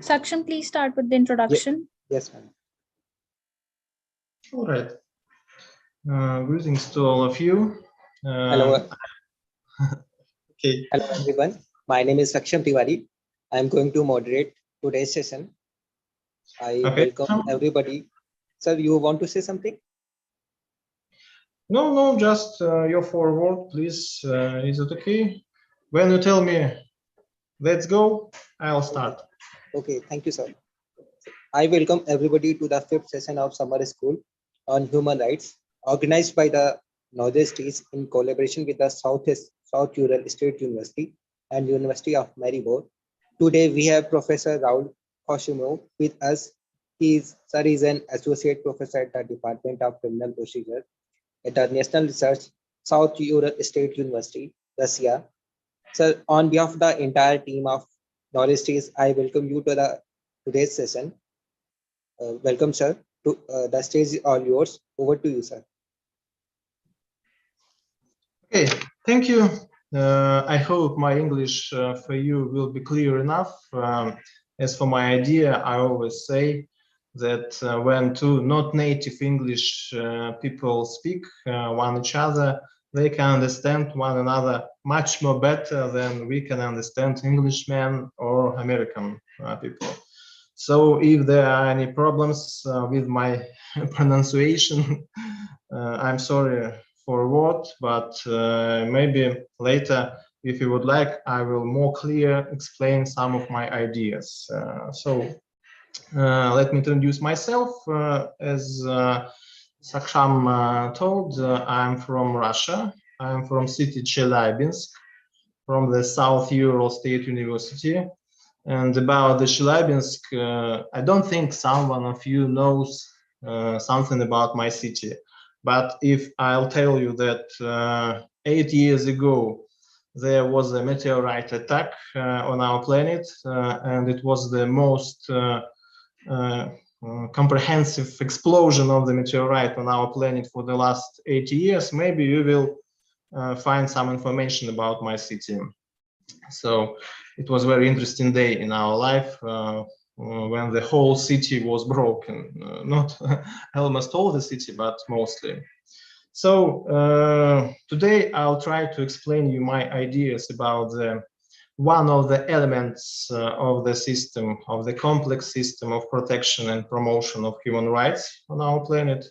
Saksham, please start with the introduction. Yes, ma'am. All right. Greetings to all of you. Hello. Okay. Hello, everyone. My name is Saksham Tiwari. I am going to moderate today's session. I welcome everybody. Sir, you want to say something? No, just your forward, please. Is it okay? When you tell me, let's go, I'll start. Okay, thank you, sir. I welcome everybody to the 5th session of summer school on human rights, organized by the Northeast East in collaboration with the South Ural State University and University of Maribor. Today we have Professor Raul Khoshimov with us. Sir is an associate professor at the Department of Criminal Procedure at the National Research South Ural State University, Russia. Sir, on behalf of the entire team of Northeast East, I welcome you to today's session. Welcome, sir. The stage is all yours. Over to you, sir. Okay, thank you. I hope my English for you will be clear enough. As for my idea, I always say that when two not native English people speak one each other, they can understand one another much more better than we can understand Englishmen or American people. So if there are any problems with my pronunciation, I'm sorry for what, but maybe later, if you would like, I will more clear explain some of my ideas. Let me introduce myself. As Saksham told, I'm from Russia. I'm from city Chelyabinsk, from the South Ural State University. And about the Chelyabinsk, I don't think someone of you knows something about my city. But if I'll tell you that 8 years ago, there was a meteorite attack on our planet, and it was the most comprehensive explosion of the meteorite on our planet for the last 80 years, maybe you will find some information about my city. So it was a very interesting day in our life when the whole city was broken. Not almost all the city, but mostly. So today I'll try to explain you my ideas about one of the elements of the system, of the complex system of protection and promotion of human rights on our planet.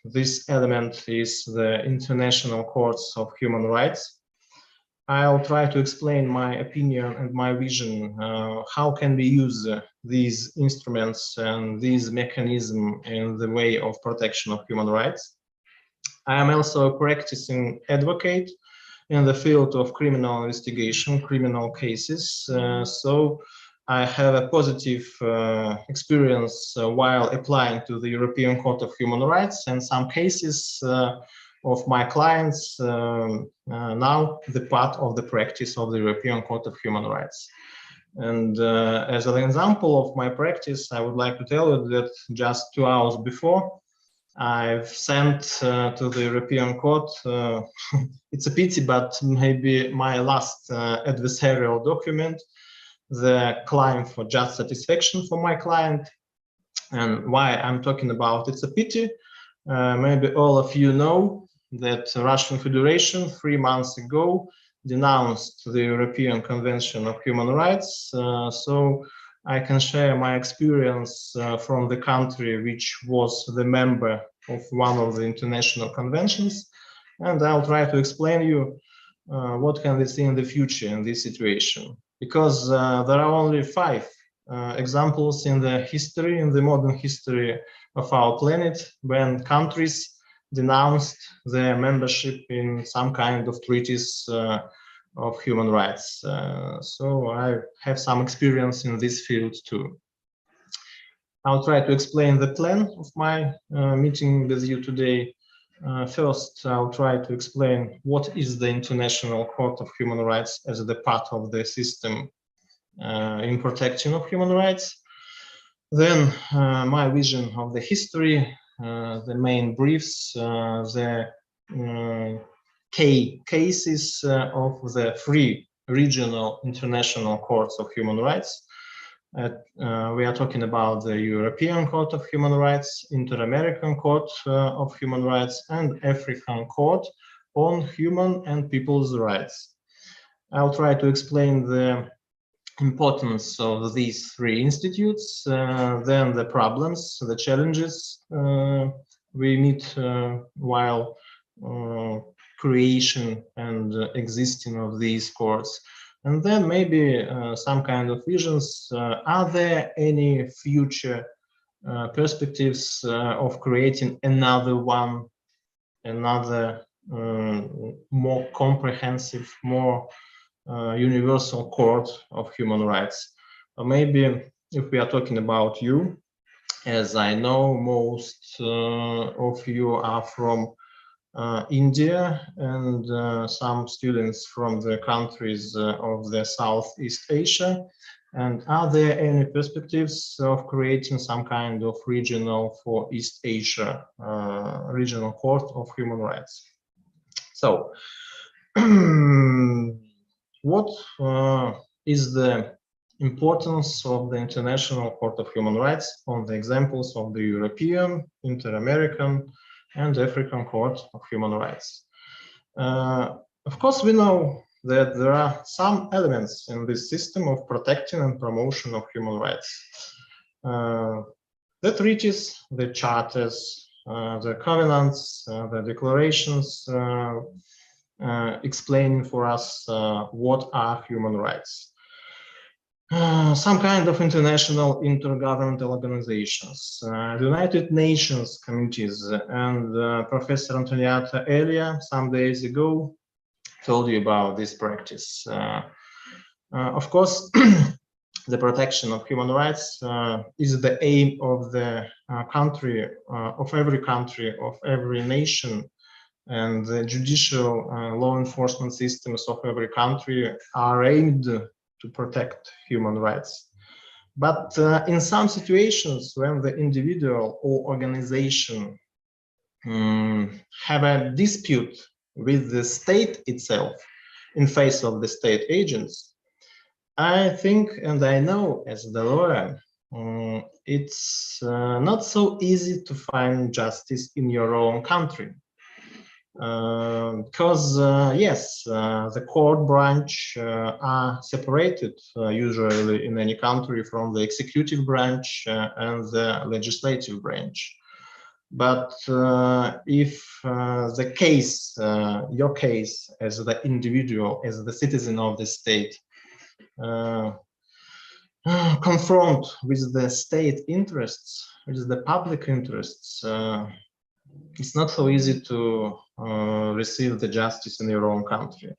This element is the International Courts of Human Rights. I'll try to explain my opinion and my vision. How can we use these instruments and these mechanisms in the way of protection of human rights? I am also a practicing advocate in the field of criminal investigation, criminal cases. So I have a positive experience while applying to the European Court of Human Rights, and some cases of my clients now the part of the practice of the European Court of Human Rights. And as an example of my practice, I would like to tell you that just 2 hours before, I've sent to the European Court, it's a pity, but maybe my last adversarial document, the claim for just satisfaction for my client. And why I'm talking about it's a pity, maybe all of you know that the Russian Federation 3 months ago denounced the European Convention of Human Rights. So I can share my experience from the country which was the member of one of the international conventions, and I'll try to explain you what can we see in the future in this situation, because there are only 5 examples in the history, in the modern history of our planet, when countries denounced their membership in some kind of treaties of human rights. So I have some experience in this field too. I'll try to explain the plan of my meeting with you today. First, I'll try to explain what is the International Court of Human Rights as the part of the system in protection of human rights. Then my vision of the history, the main briefs, the cases of the 3 regional international courts of human rights. We are talking about the European Court of Human Rights, Inter-American Court of Human Rights, and African Court on Human and People's Rights. I'll try to explain the importance of these three institutes, then the problems, the challenges we meet while creation and existing of these courts, and then maybe some kind of visions. Are there any future perspectives of creating another one, another more comprehensive, more universal court of human rights? Or maybe if we are talking about you, as I know most of you are from India, and some students from the countries of the Southeast Asia. And are there any perspectives of creating some kind of regional for East Asia, regional court of human rights? So, what is the importance of the International Court of Human Rights on the examples of the European, Inter-American, and African Court of Human Rights? Of course, we know that there are some elements in this system of protecting and promotion of human rights. The treaties, the charters, the covenants, the declarations explaining for us what are human rights. Some kind of international intergovernmental organizations, the United Nations committees, and Professor Antoniata earlier, some days ago, told you about this practice. Of course, the protection of human rights is the aim of the country, of every nation, and the judicial law enforcement systems of every country are aimed to protect human rights. But in some situations, when the individual or organization have a dispute with the state itself in face of the state agents, I think, and I know as the lawyer, it's not so easy to find justice in your own country. Because yes, the court branch are separated usually in any country from the executive branch and the legislative branch. But if the case, your case as the individual, as the citizen of the state, confront with the state interests, with the public interests, it's not so easy to receive the justice in your own country.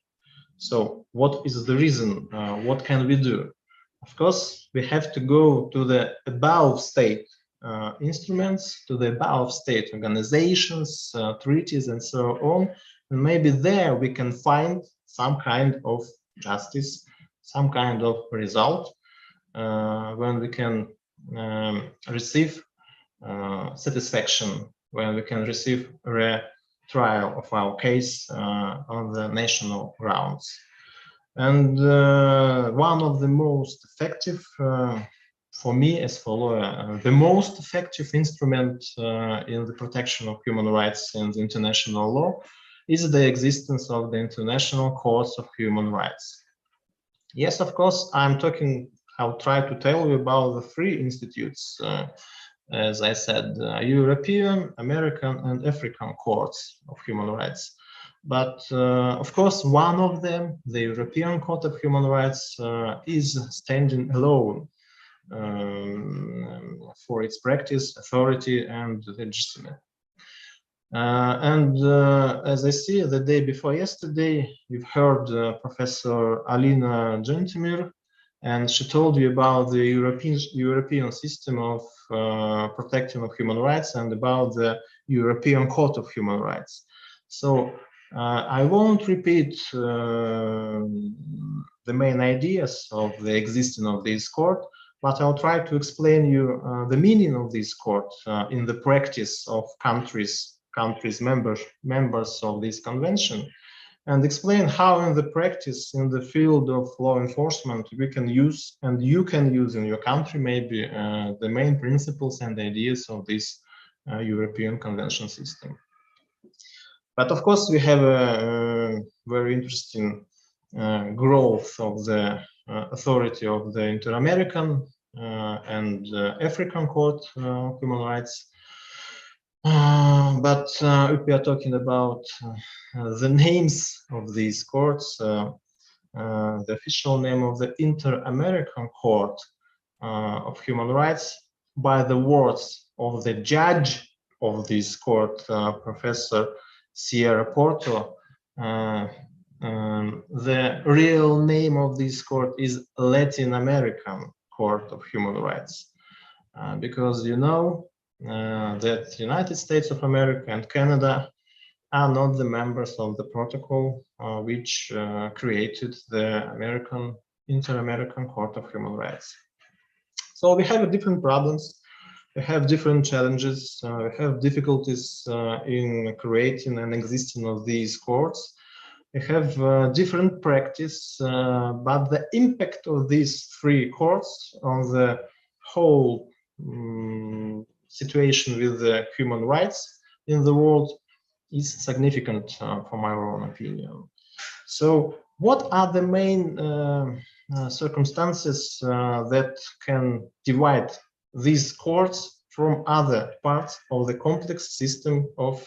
So what is the reason? What can we do? Of course, we have to go to the above state instruments, to the above state organizations, treaties, and so on. And maybe there we can find some kind of justice, some kind of result, when we can receive satisfaction, when we can receive a trial of our case on the national grounds. And one of the most effective, for me as for lawyer, the most effective instrument in the protection of human rights in the international law is the existence of the International Courts of Human Rights. Yes, of course, I'll try to tell you about the three institutes, as I said, European, American, and African courts of human rights. But of course, one of them, the European Court of Human Rights, is standing alone for its practice, authority, and legitimacy. As I see, the day before yesterday, you've heard Professor Alina Gentimir, and she told you about the European system of protecting of human rights and about the European Court of Human Rights. So I won't repeat the main ideas of the existence of this court, but I'll try to explain you the meaning of this court in the practice of countries members of this convention. and explain how in the practice in the field of law enforcement we can use, and you can use in your country maybe, the main principles and ideas of this European convention system. But of course we have a very interesting growth of the authority of the Inter-American and African Court of Human Rights. But if we are talking about the names of these courts, the official name of the Inter-American Court of Human Rights, by the words of the judge of this court, Professor Sierra Porto, the real name of this court is Latin American Court of Human Rights, because you know that United States of America and Canada are not the members of the protocol which created the Inter-American Court of Human Rights. So we have different problems, we have different challenges, we have difficulties in creating and existing of these courts. We have different practice, but the impact of these three courts on the whole situation with the human rights in the world is significant, from my own opinion. So what are the main circumstances that can divide these courts from other parts of the complex system of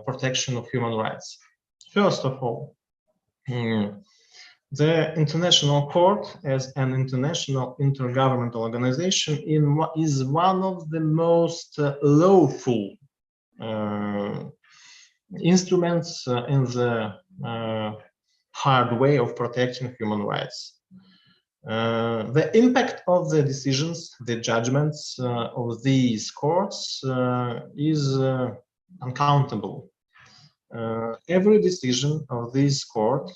protection of human rights? First of all, the International Court, as an international intergovernmental organization, is one of the most lawful instruments in the hard way of protecting human rights. The impact of the decisions, the judgments of these courts is uncountable. Every decision of this court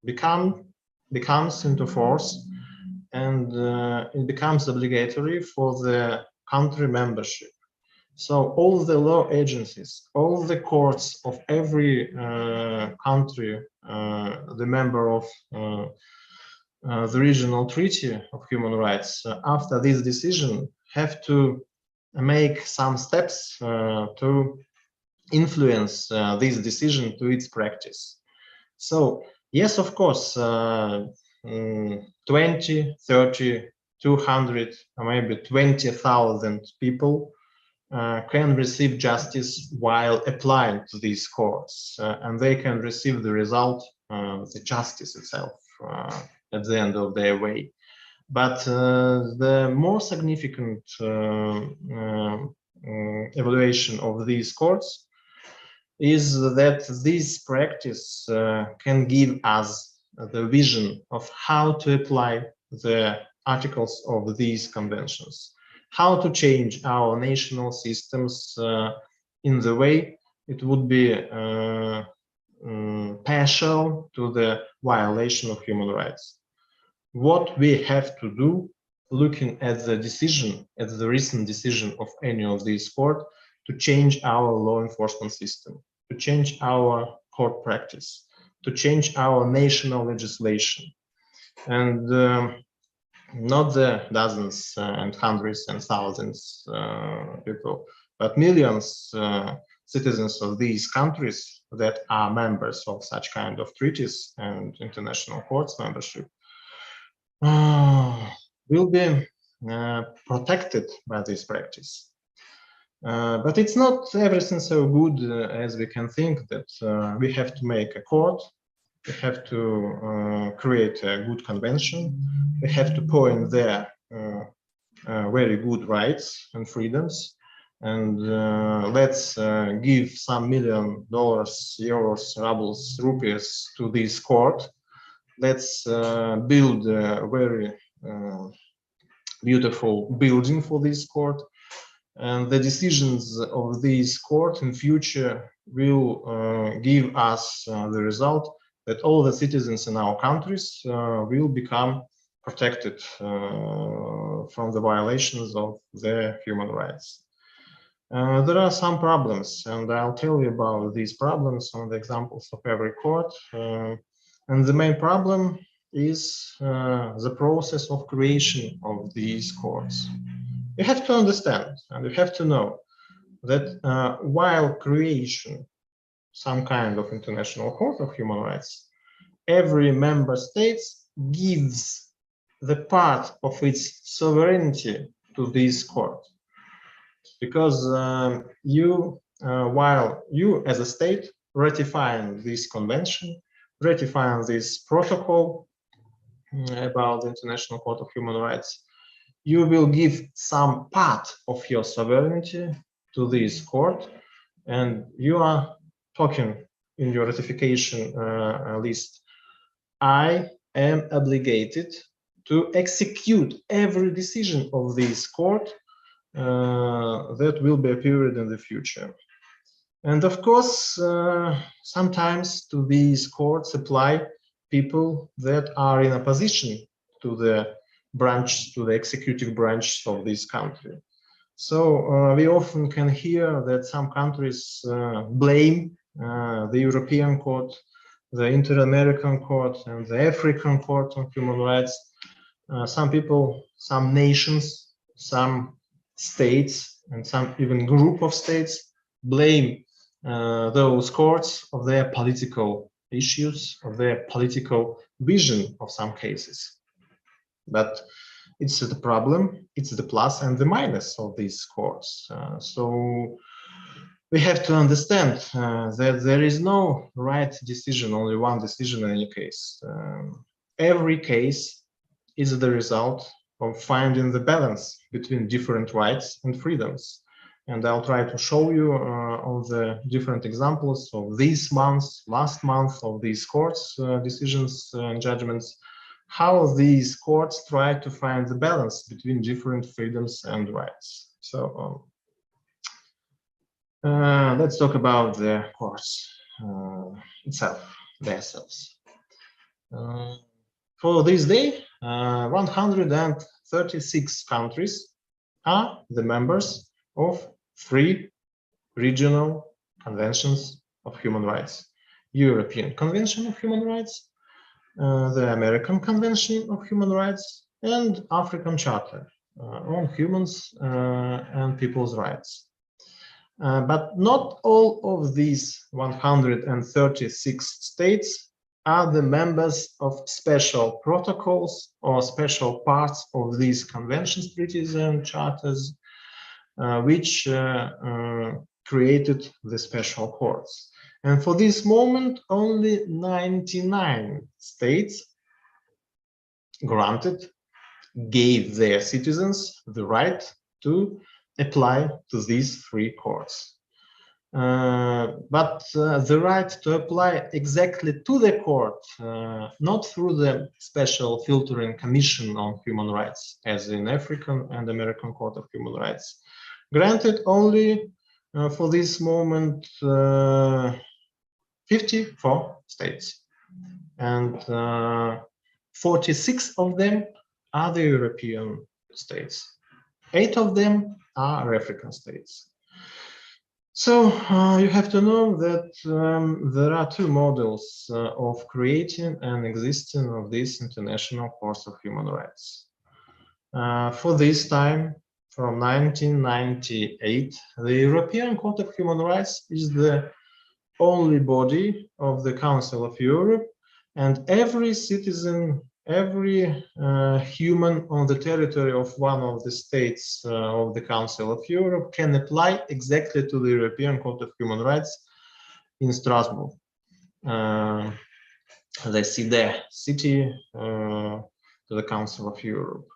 becomes into force, and it becomes obligatory for the country membership. So all the law agencies, all the courts of every country, the member of the regional treaty of human rights, after this decision, have to make some steps to influence this decision to its practice. So yes, of course, 20, 30, 200, or maybe 20,000 people can receive justice while applying to these courts, and they can receive the result, the justice itself, at the end of their way. But the more significant evaluation of these courts is that this practice can give us the vision of how to apply the articles of these conventions, how to change our national systems in the way it would be partial to the violation of human rights. What we have to do, looking at the decision, at the recent decision of any of these courts, to change our law enforcement system, to change our court practice, to change our national legislation. And not the dozens and hundreds and thousands people, but millions citizens of these countries that are members of such kind of treaties and international courts membership will be protected by this practice. But it's not everything so good as we can think, that we have to make a court, we have to create a good convention, we have to point their very good rights and freedoms, and let's give some $1 million, euros, rubles, rupees to this court. Let's build a very beautiful building for this court, and the decisions of this court in future will give us the result that all the citizens in our countries will become protected from the violations of their human rights. There are some problems, and I'll tell you about these problems on the examples of every court. And the main problem is the process of creation of these courts. You have to understand, and you have to know that while creation some kind of international court of human rights, every member state gives the part of its sovereignty to this court. Because while you as a state ratifying this convention, ratifying this protocol about the International Court of Human Rights, you will give some part of your sovereignty to this court, and you are talking in your ratification list, I am obligated to execute every decision of this court that will be appeared in the future. And of course, sometimes to these courts apply people that are in opposition to the branch, to the executive branch of this country. So we often can hear that some countries blame the European Court, the Inter-American Court, and the African Court on Human Rights. Some people, some nations, some states, and some even group of states blame those courts of their political issues, of their political vision of some cases. But it's the problem, it's the plus and the minus of these courts. So we have to understand that there is no right decision, only one decision in any case. Every case is the result of finding the balance between different rights and freedoms. And I'll try to show you all the different examples of this month, last month, of these courts decisions and judgments, how these courts try to find the balance between different freedoms and rights. So let's talk about the courts themselves. For this day, 136 countries are the members of 3 regional conventions of human rights: European Convention of Human Rights, the American Convention of Human Rights, and African Charter on Humans and People's Rights. But not all of these 136 states are the members of special protocols or special parts of these conventions, treaties, and charters, which created the special courts. And for this moment, only 99 states gave their citizens the right to apply to these 3 courts. But the right to apply exactly to the court, not through the special filtering commission on human rights, as in African and American Court of Human Rights, granted only for this moment 54 states, and 46 of them are the European states. 8 of them are African states. So you have to know that there are 2 models of creating and existing of this International Court of Human Rights. For this time, from 1998, the European Court of Human Rights is the only body of the Council of Europe, and every citizen, every human on the territory of one of the states of the Council of Europe can apply exactly to the European Court of Human Rights in Strasbourg. They see the city to the Council of Europe.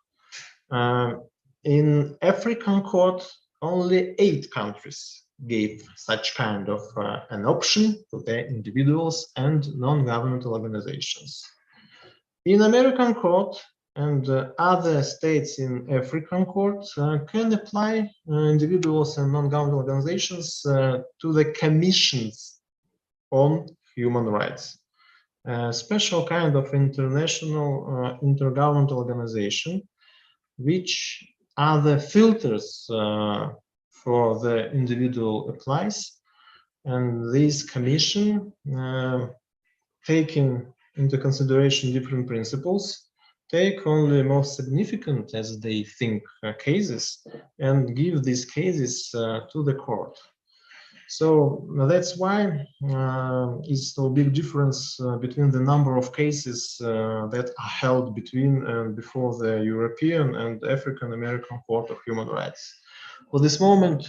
In African Court, only 8 countries gave such kind of an option to their individuals and non-governmental organizations. In American Court and other states in African Court can apply individuals and non-governmental organizations to the commissions on human rights, a special kind of international intergovernmental organization, which are the filters for the individual applies. And this commission, taking into consideration different principles, take only most significant, as they think, cases and give these cases to the court. So that's why it's a big difference between the number of cases that are held between and before the European and African American Court of Human Rights. For this moment,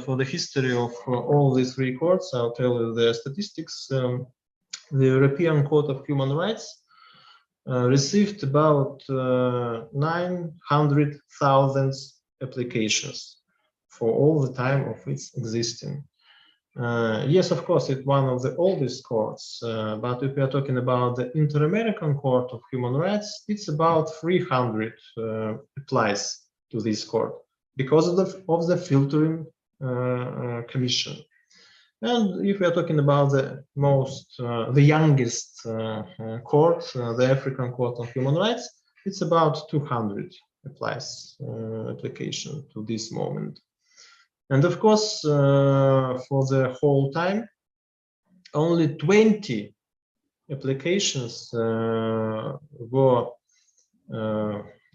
for the history of all these three courts, I'll tell you the statistics. The European Court of Human Rights received about 900,000 applications for all the time of its existing. Yes, of course, it's one of the oldest courts, but if we are talking about the Inter-American Court of Human Rights, it's about 300 applies to this court because of the filtering commission. And if we are talking about the youngest court, the African Court of Human Rights, it's about 200 applies application to this moment. And of course, for the whole time, only 20 applications were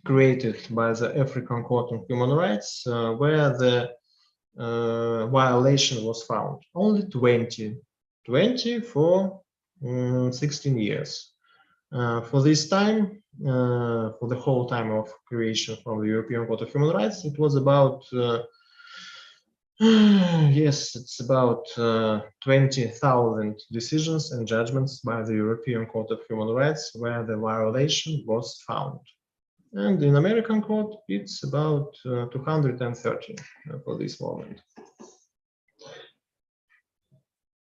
created by the African Court of Human Rights where the violation was found. Only 20 for 16 years. For this time, for the whole time of creation from the European Court of Human Rights, it was about yes, it's about 20,000 decisions and judgments by the European Court of Human Rights where the violation was found. And in American court, it's about 230 for this moment.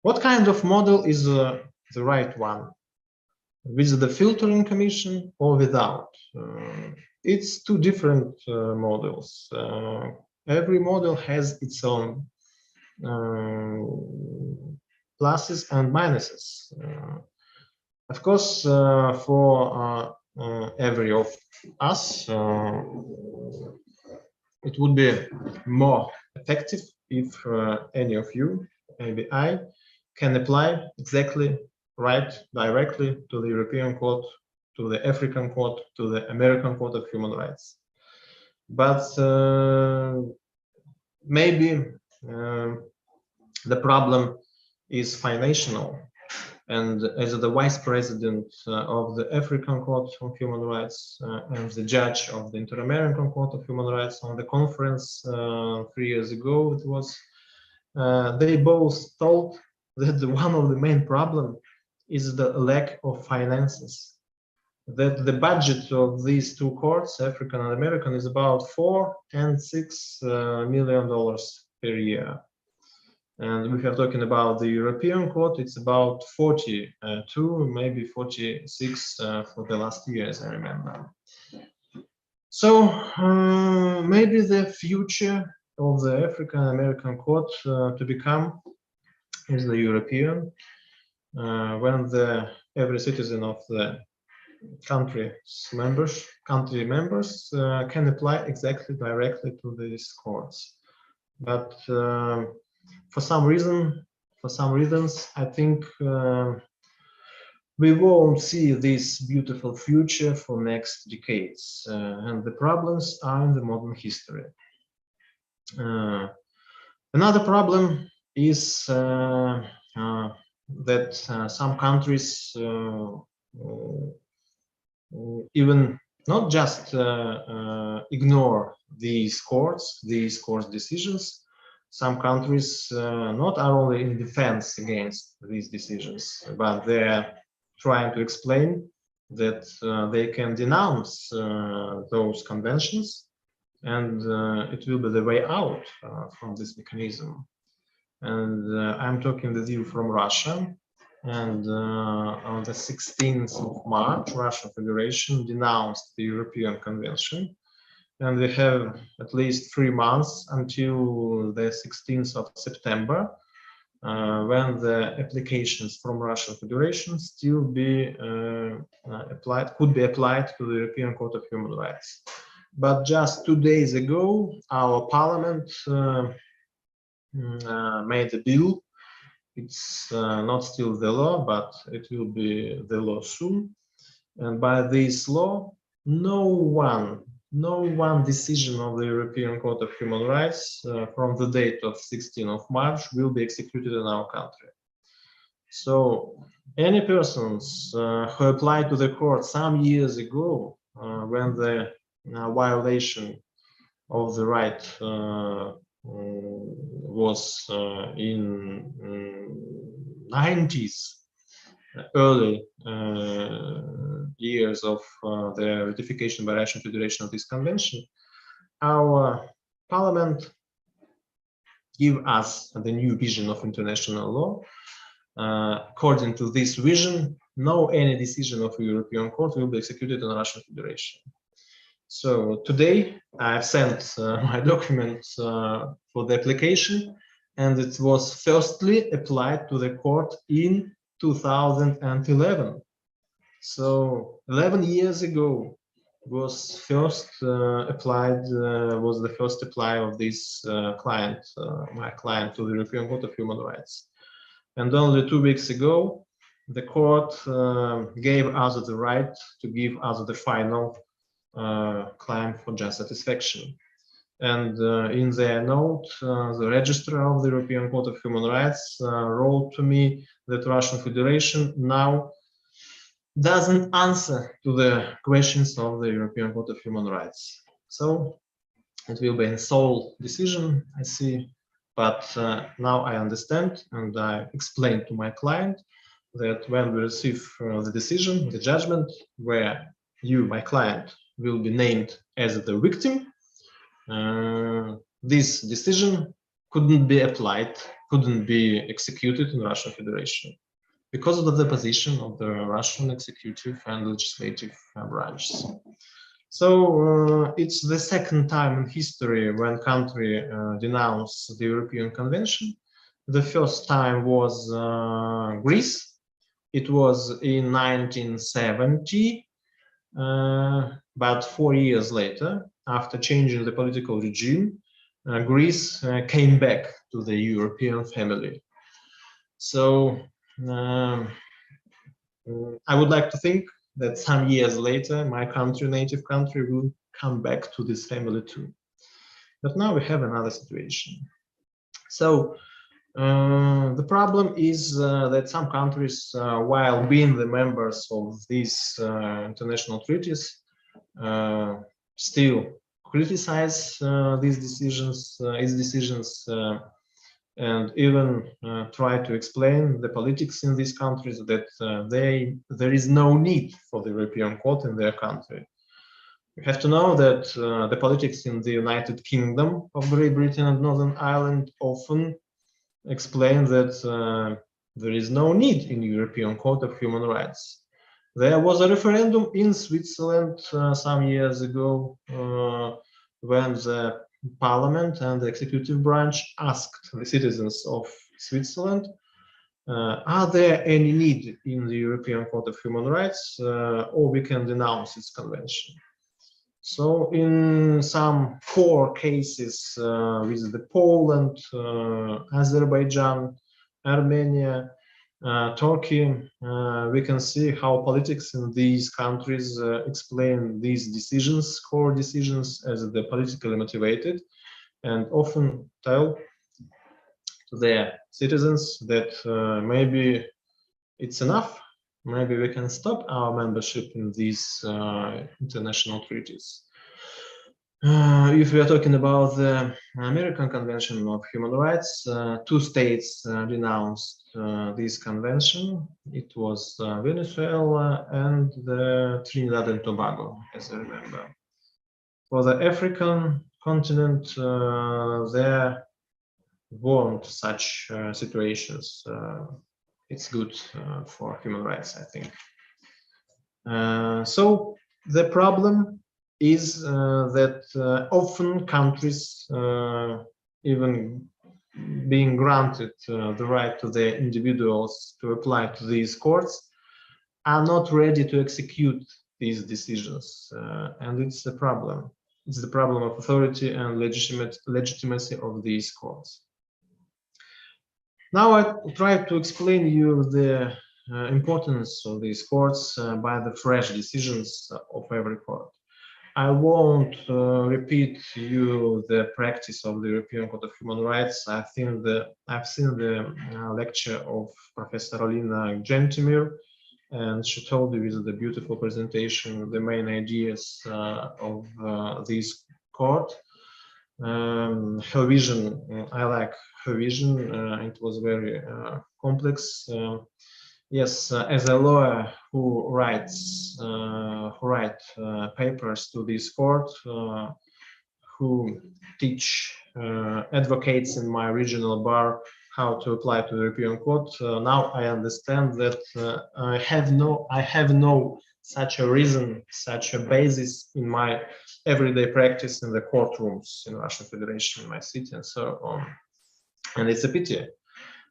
What kind of model is the right one? With the filtering commission or without? It's two different models. Every model has its own pluses and minuses. Of course, for every of us, it would be more effective if any of you, maybe I, can apply exactly right directly to the European Court, to the African Court, to the American Court of Human Rights. But maybe the problem is financial. And as the vice president of the African Court of Human Rights and the judge of the Inter-American Court of Human Rights on the conference 3 years ago, it was, they both told that one of the main problems is the lack of finances. That the budget of these two courts, African and American, is about $4 and $6 million per year. And if we are talking about the European court, it's about 42, maybe 46 for the last years, I remember. So maybe the future of the African American court to become is the European, when every citizen of the country members can apply exactly directly to these courts. But for some reasons, I think we won't see this beautiful future for next decades, and the problems are in the modern history. Another problem is that some countries even not just ignore these courts decisions. Some countries not are only in defense against these decisions, but they're trying to explain that they can denounce those conventions, and it will be the way out from this mechanism. And I'm talking with you from Russia. And on the 16th of March, Russian Federation denounced the European Convention. And we have at least 3 months until the 16th of September, when the applications from Russian Federation still be could be applied to the European Court of Human Rights. But just 2 days ago, our parliament made a bill. It's not still the law, but it will be the law soon. And by this law, no one decision of the European Court of Human Rights from the date of 16th of March will be executed in our country. So any persons who applied to the court some years ago when the violation of the right was in 90s, early years of the ratification by Russian Federation of this convention, our parliament give us the new vision of international law. According to this vision, no any decision of the European Court will be executed in Russian Federation. So today I've sent my documents for the application, and it was firstly applied to the court in 2011. So 11 years ago was first applied, was the first apply of this my client to the European Court of Human Rights. And only 2 weeks ago, the court gave us the right to give us the final claim for just satisfaction. And in their note, the registrar of the European Court of Human Rights wrote to me that Russian Federation now doesn't answer to the questions of the European Court of Human Rights. So it will be a sole decision, I see. But now I understand, and I explained to my client that when we receive the decision, the judgment, where you, my client, will be named as the victim, this decision couldn't be applied, couldn't be executed in Russian Federation because of the position of the Russian executive and legislative branches. So it's the second time in history when country denounced the European Convention. The first time was Greece. It was in 1970, but 4 years later, after changing the political regime, Greece came back to the European family. So I would like to think that some years later, my country, native country, will come back to this family too. But now we have another situation. So the problem is that some countries, while being the members of these international treaties, still criticize these decisions, its decisions, and even try to explain the politics in these countries that there is no need for the European Court in their country. You have to know that the politics in the United Kingdom of Great Britain and Northern Ireland often explain that there is no need in the European Court of Human Rights. There was a referendum in Switzerland some years ago when the Parliament and the executive branch asked the citizens of Switzerland, are there any need in the European Court of Human Rights, or we can denounce its convention? So in some 4 cases with the Poland, Azerbaijan, Armenia, Turkey, we can see how politics in these countries explain these decisions, core decisions, as the politically motivated, and often tell to their citizens that maybe it's enough, maybe we can stop our membership in these international treaties. If we are talking about the American Convention of Human Rights, 2 states denounced this convention. It was Venezuela and the Trinidad and Tobago, as I remember. For the African continent, there weren't such situations. It's good for human rights, I think. So the problem is that often countries, even being granted the right to their individuals to apply to these courts, are not ready to execute these decisions. And it's a problem. It's the problem of authority and legitimacy of these courts. Now I try to explain you the importance of these courts by the fresh decisions of every court. I won't repeat you the practice of the European Court of Human Rights. I've seen the lecture of Professor Alina Gentimir, and she told you with the beautiful presentation the main ideas of this court. Her vision, I like her vision. It was very complex. Yes, as a lawyer who writes papers to this court, who teach advocates in my regional bar how to apply to the European Court, now I understand that I have no such a reason, such a basis in my everyday practice in the courtrooms in Russian Federation, in my city, and so on. And it's a pity,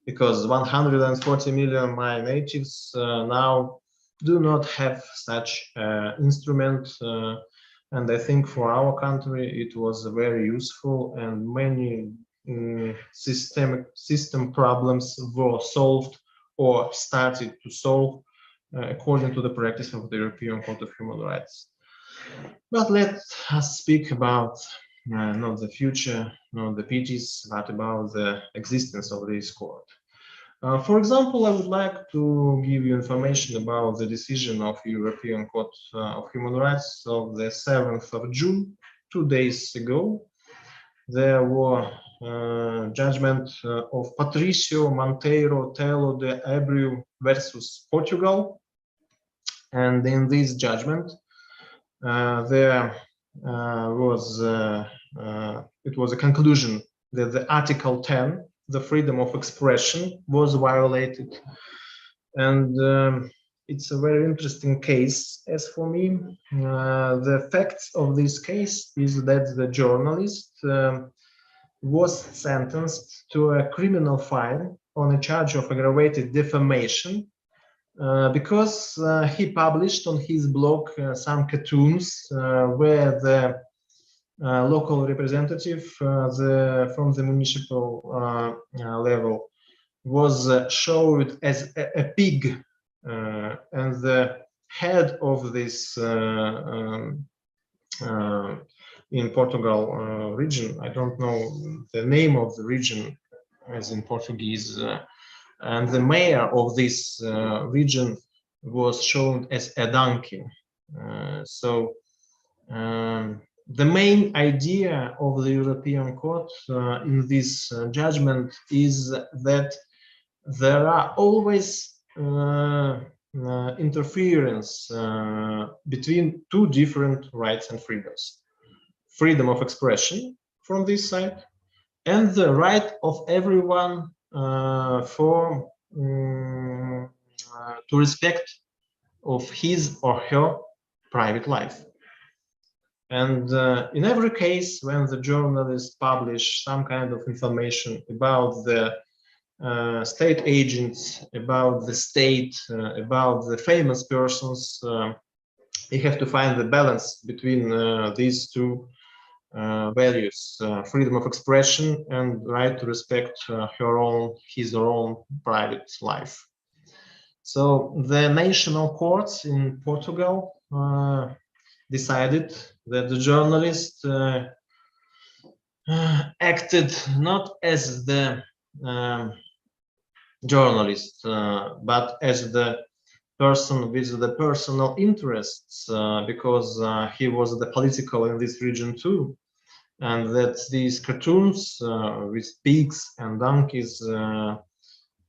because 140 million my natives now do not have such instrument, and I think for our country it was very useful, and many system problems were solved or started to solve according to the practice of the European Court of Human Rights. But let us speak about not the future, not the pities, but about the existence of this court. For example, I would like to give you information about the decision of European Court of Human Rights of the 7th of June, 2 days ago. There were judgment of Patricio Monteiro Telo de Abreu versus Portugal. And in this judgment, it was a conclusion that the Article 10, the freedom of expression, was violated. And it's a very interesting case. As for me, the facts of this case is that the journalist was sentenced to a criminal fine on a charge of aggravated defamation because he published on his blog some cartoons where the local representative from the municipal level was showed as a pig, and the head of this in Portugal region, I don't know the name of the region as in Portuguese, and the mayor of this region was shown as a donkey. The main idea of the European Court in this judgment is that there are always interference between two different rights and freedoms. Freedom of expression from this side, and the right of everyone to respect of his or her private life. And in every case, when the journalists publish some kind of information about the state agents, about the state, about the famous persons, you have to find the balance between these two values, freedom of expression and right to respect his or own private life. So the national courts in Portugal decided that the journalist acted not as the journalist, but as the person with the personal interests, because he was the political in this region too, and that these cartoons with pigs and donkeys are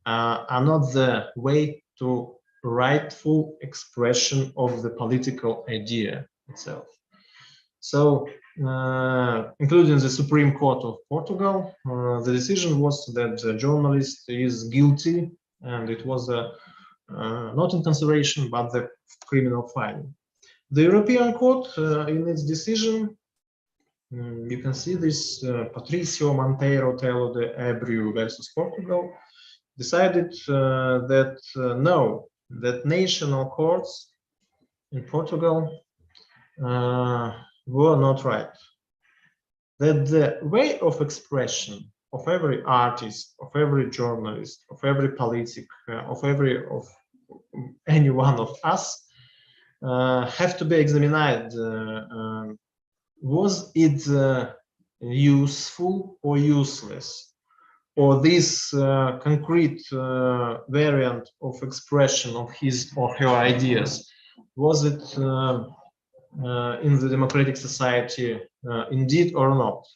not the way to rightful expression of the political idea itself. So, including the Supreme Court of Portugal, the decision was that the journalist is guilty, and it was not in consideration, but the criminal fine. The European Court, in its decision, you can see this Patricio Monteiro Telo de Abreu versus Portugal, decided that no, that national courts in Portugal were not right. That the way of expression of every artist, of every journalist, of every politic, of any one of us have to be examined. Was it useful or useless? Or this concrete variant of expression of his or her ideas, was it in the democratic society indeed or not?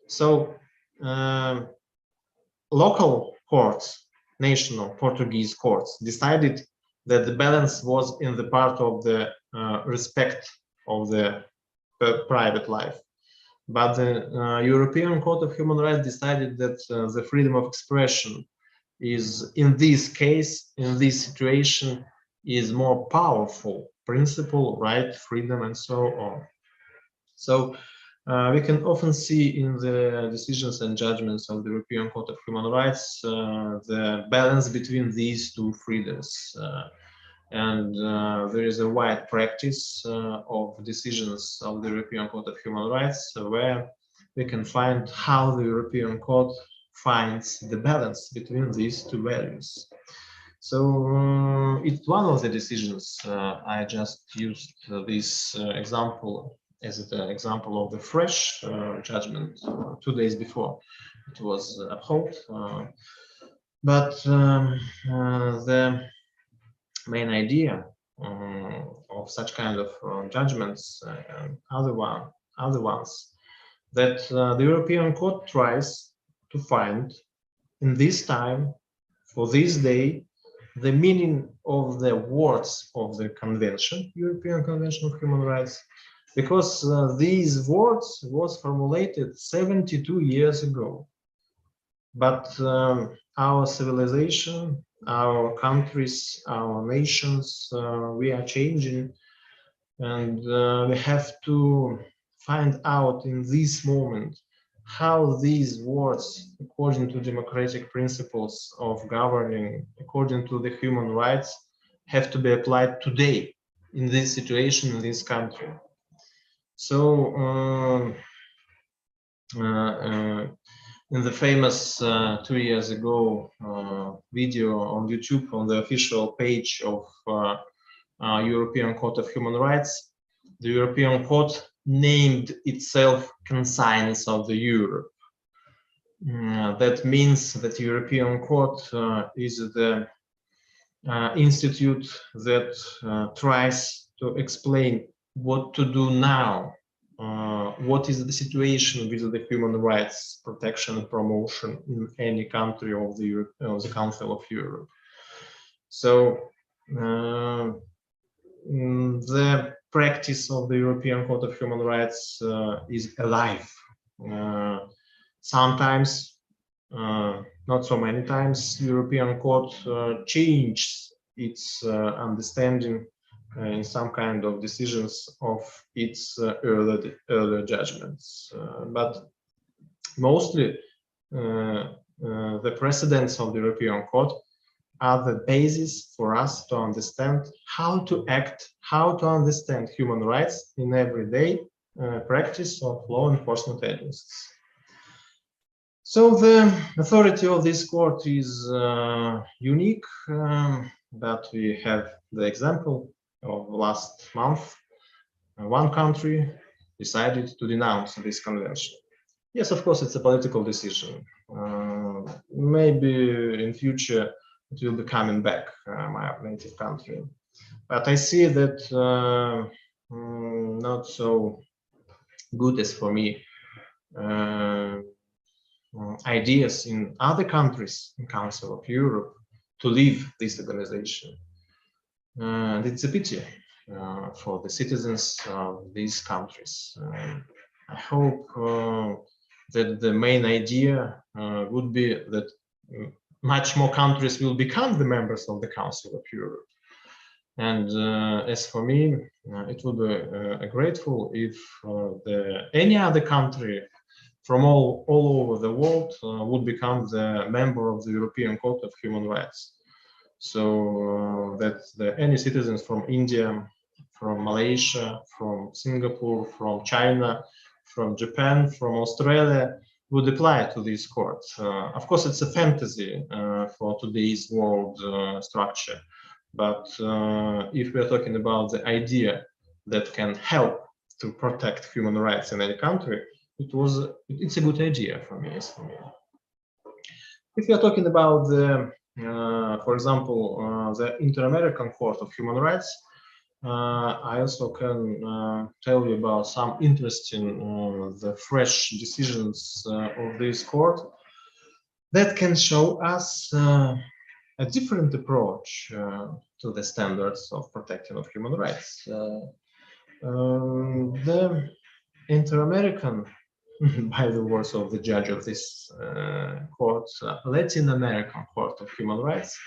So local courts, national Portuguese courts, decided that the balance was in the part of the respect of the private life. But the European Court of Human Rights decided that the freedom of expression is, in this case, in this situation, is more powerful principle, right, freedom, and so on. So we can often see in the decisions and judgments of the European Court of Human Rights the balance between these two freedoms. And there is a wide practice of decisions of the European Court of Human Rights where we can find how the European Court finds the balance between these two values. So it's one of the decisions. I just used this example as an example of the fresh judgment 2 days before it was upheld. But the main idea of such kind of judgments and other ones that the European Court tries to find in this time, for this day, the meaning of the words of the convention, European Convention of Human Rights, because these words was formulated 72 years ago. But our civilization, our countries, our nations, we are changing, and we have to find out in this moment how these words, according to democratic principles of governing, according to the human rights, have to be applied today in this situation in this country. So in the famous 2 years ago video on YouTube on the official page of European Court of Human Rights, the European Court named itself Conscience of the Europe. That means that the European Court is the institute that tries to explain what to do now. What is the situation with the human rights protection and promotion in any country of the Council of Europe? So the practice of the European Court of Human Rights is alive. Sometimes, not so many times, European Court changes its understanding in some kind of decisions of its earlier judgments. But mostly the precedents of the European Court are the basis for us to understand how to act, how to understand human rights in everyday practice of law enforcement agencies. So the authority of this court is unique, but we have the example of last month. One country decided to denounce this convention. Yes, of course, it's a political decision. Maybe in future it will be coming back, my native country. But I see that not so good as for me ideas in other countries in Council of Europe to leave this organization. And it's a pity for the citizens of these countries. I hope that the main idea would be that much more countries will become the members of the Council of Europe. And as for me, it would be grateful if any other country from all over the world would become the member of the European Court of Human Rights. So that any citizens from India, from Malaysia, from Singapore, from China, from Japan, from Australia would apply to this court. Of course, it's a fantasy for today's world structure, but if we're talking about the idea that can help to protect human rights in any country, it's a good idea for me. If we are talking about the, for example, the Inter-American Court of Human Rights, I also can tell you about some interesting, the fresh decisions of this court that can show us a different approach to the standards of protection of human rights. The Inter-American, by the words of the judge of this court, Latin American Court of Human Rights,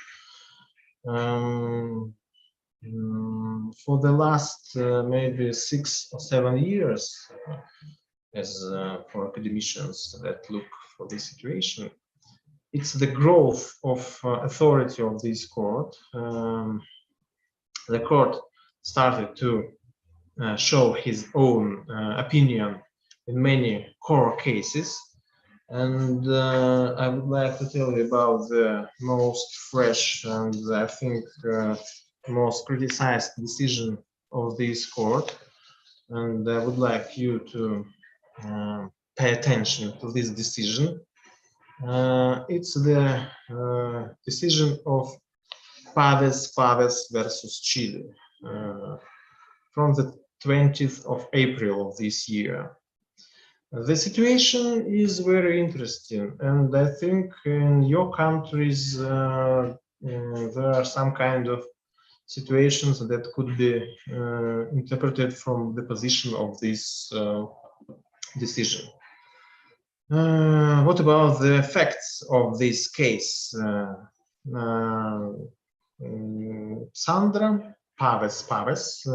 for the last maybe 6 or 7 years, as for academicians that look for this situation, it's the growth of authority of this court. The court started to show his own opinion in many core cases, and I would like to tell you about the most fresh and I think most criticized decision of this court, and I would like you to pay attention to this decision. It's the decision of Paves versus Chile from the 20th of April of this year. The situation is very interesting, and I think in your countries there are some kind of situations that could be interpreted from the position of this decision. What about the effects of this case? Sandra Paves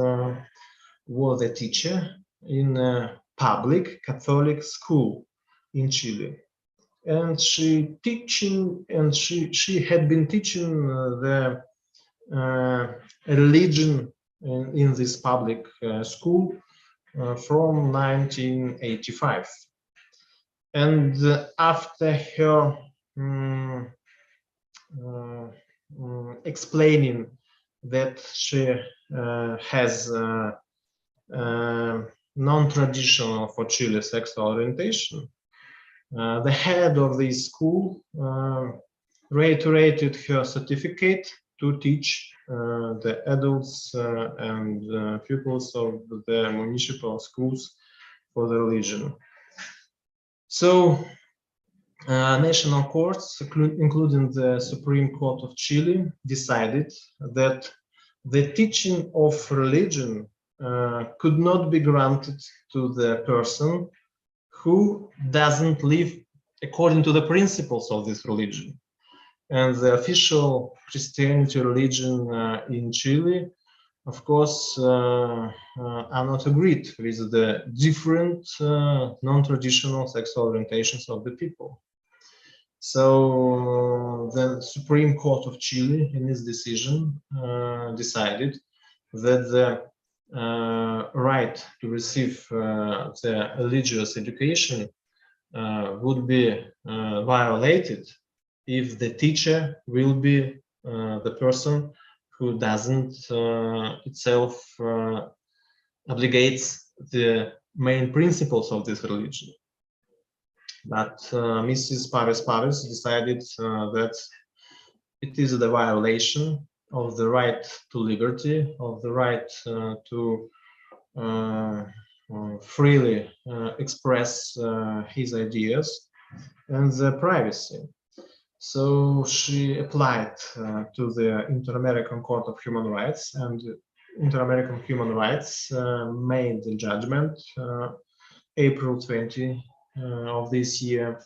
was a teacher in a public Catholic school in Chile, and she had been teaching the religion in this public school from 1985. And after her explaining that she has non-traditional for Chile sexual orientation, the head of the school reiterated her certificate to teach the adults and pupils of the municipal schools for the religion. So national courts, including the Supreme Court of Chile, decided that the teaching of religion could not be granted to the person who doesn't live according to the principles of this religion. And the official Christianity religion in Chile, of course, are not agreed with the different non-traditional sexual orientations of the people. So the Supreme Court of Chile, in its decision, decided that the right to receive the religious education would be violated if the teacher will be the person who doesn't itself obligates the main principles of this religion. But Mrs. Paves decided that it is the violation of the right to liberty, of the right to freely express his ideas and the privacy. So she applied to the Inter-American Court of Human Rights, and Inter-American Human Rights made the judgment April 20 of this year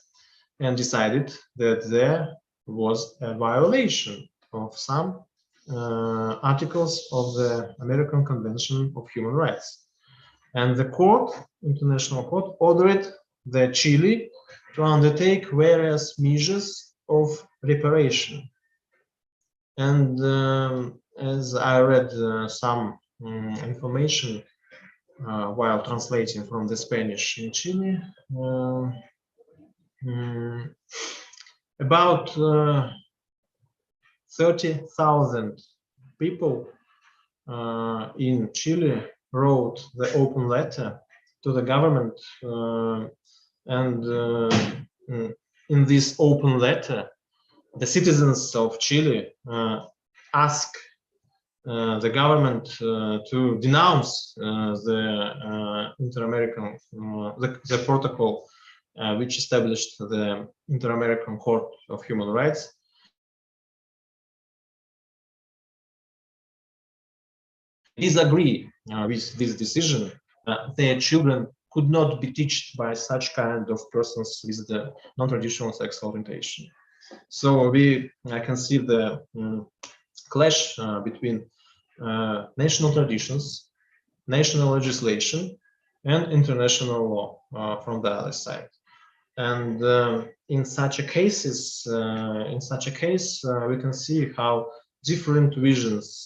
and decided that there was a violation of some articles of the American Convention of Human Rights. And the court, International Court, ordered the Chile to undertake various measures of reparation. And as I read some information while translating from the Spanish in Chile, about 30,000 people in Chile wrote the open letter to the government, and in this open letter, the citizens of Chile ask the government to denounce the Inter-American, the protocol which established the Inter-American Court of Human Rights. Disagree with this decision. Their children could not be taught by such kind of persons with the non-traditional sexual orientation. So I can see the clash between national traditions, national legislation, and international law from the other side. And in such a case, we can see how different visions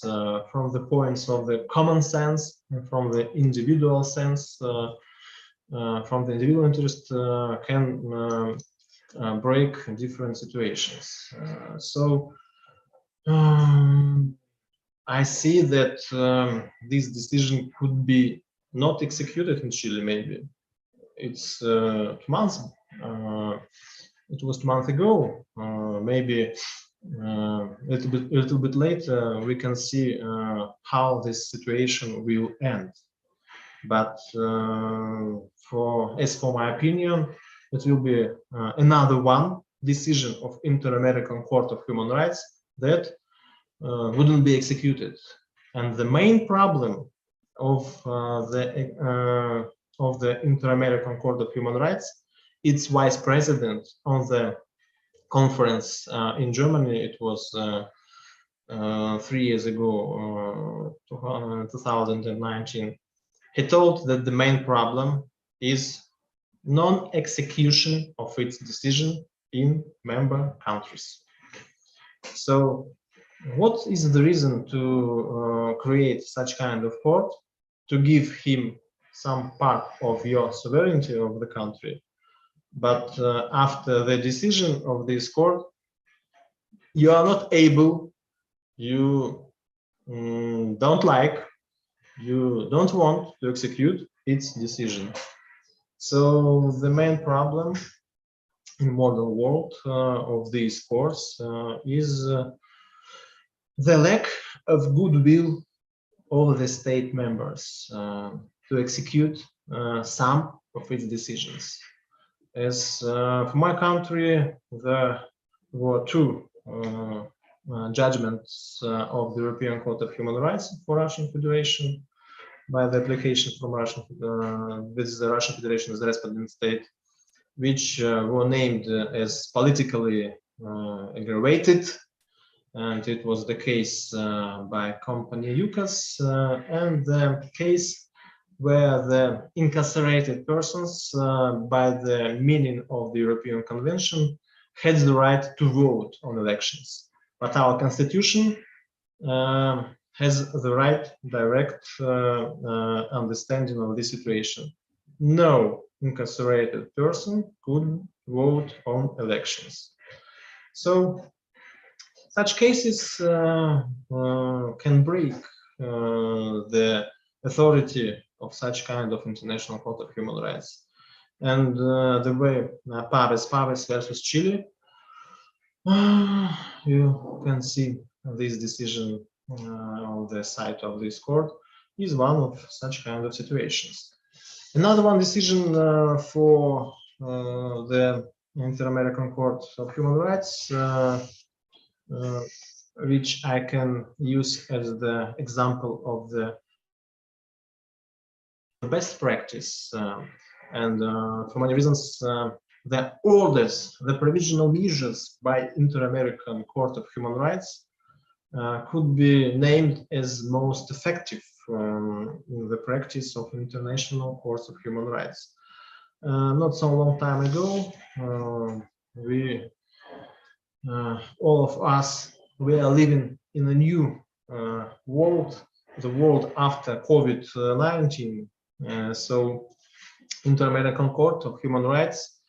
from the points of the common sense and from the individual sense, from the individual interest, can break different situations. So I see that this decision could be not executed in Chile. Maybe it's 2 months. It was 2 months ago. Maybe a little bit later, we can see how this situation will end. But as for my opinion, it will be another one decision of Inter-American Court of Human Rights that wouldn't be executed. And the main problem of the Inter-American Court of Human Rights, its vice president on the conference in Germany, it was 3 years ago, 2019, he told that the main problem is non-execution of its decision in member countries. So what is the reason to create such kind of court? To give him some part of your sovereignty of the country, but after the decision of this court, you are not able, you don't like, you don't want to execute its decision. So the main problem in modern world of these courts is the lack of goodwill of the state members to execute some of its decisions. As for my country, there were 2 judgments of the European Court of Human Rights for Russian Federation by the application from Russian, with the Russian Federation as the respondent state, which were named as politically aggravated, and it was the case by company UCAS, and the case where the incarcerated persons, by the meaning of the European Convention, had the right to vote on elections. But our constitution has the right direct understanding of this situation. No incarcerated person could vote on elections. So such cases can break the authority of such kind of International Court of Human Rights. And the way Paves versus Chile, you can see this decision on the site of this court, is one of such kind of situations. Another one decision for the Inter-American Court of Human Rights, which I can use as the example of the best practice, and for many reasons, the orders, the provisional measures by Inter-American Court of Human Rights could be named as most effective in the practice of international courts of human rights. Not so long time ago, we all of us, we are living in a new world, the world after COVID-19. So Inter-American Court of Human Rights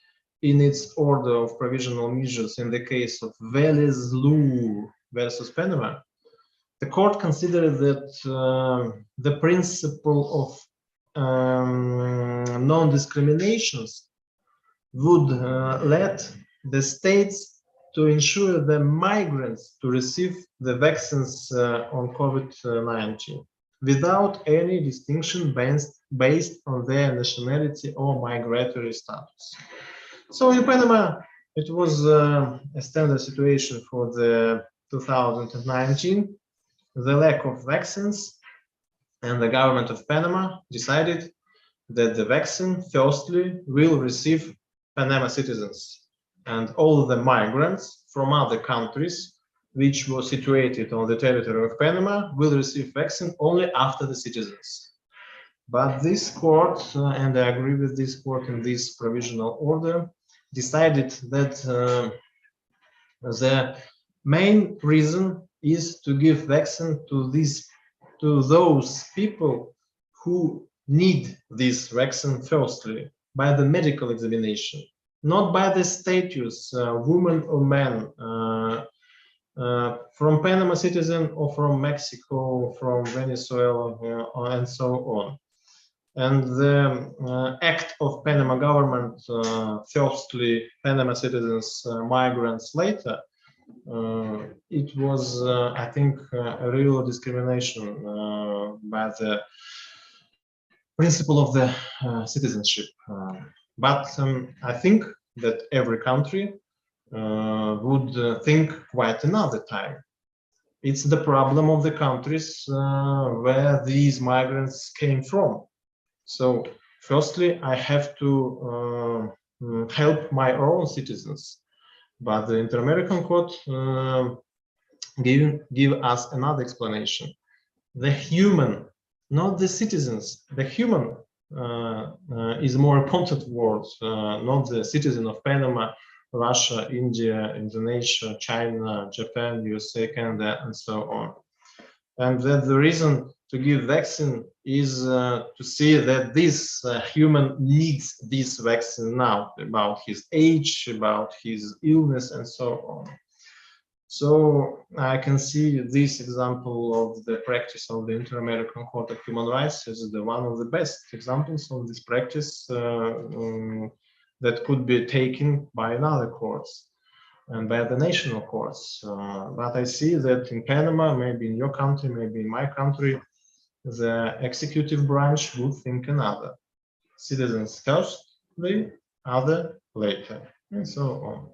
in its order of provisional measures in the case of Velezlu versus Panama, the court considered that the principle of non-discriminations would let the states to ensure the migrants to receive the vaccines on COVID-19 without any distinction based on their nationality or migratory status. So in Panama, it was a standard situation for the 2019, the lack of vaccines, and the government of Panama decided that the vaccine firstly will receive Panama citizens, and all the migrants from other countries which were situated on the territory of Panama will receive vaccine only after the citizens. But this court, and I agree with this court in this provisional order, decided that the main reason is to give vaccine to those people who need this vaccine firstly by the medical examination, not by the status, woman or man, from Panama citizen or from Mexico, from Venezuela, and so on. And the act of Panama government, firstly Panama citizens, migrants later, it was, I think, a real discrimination by the principle of the citizenship. But I think that every country would think quite another time. It's the problem of the countries where these migrants came from. So firstly, I have to help my own citizens. But the Inter-American Court give us another explanation. The human, not the citizens, the human is more important word, not the citizen of Panama, Russia, India, Indonesia, China, Japan, USA, Canada, and so on. And that the reason to give vaccine is to see that this human needs this vaccine now, about his age, about his illness, and so on. So I can see this example of the practice of the Inter-American Court of Human Rights as the one of the best examples of this practice that could be taken by another courts and by the national courts. But I see that in Panama, maybe in your country, maybe in my country, the executive branch would think another. Citizens firstly, other later, and so on.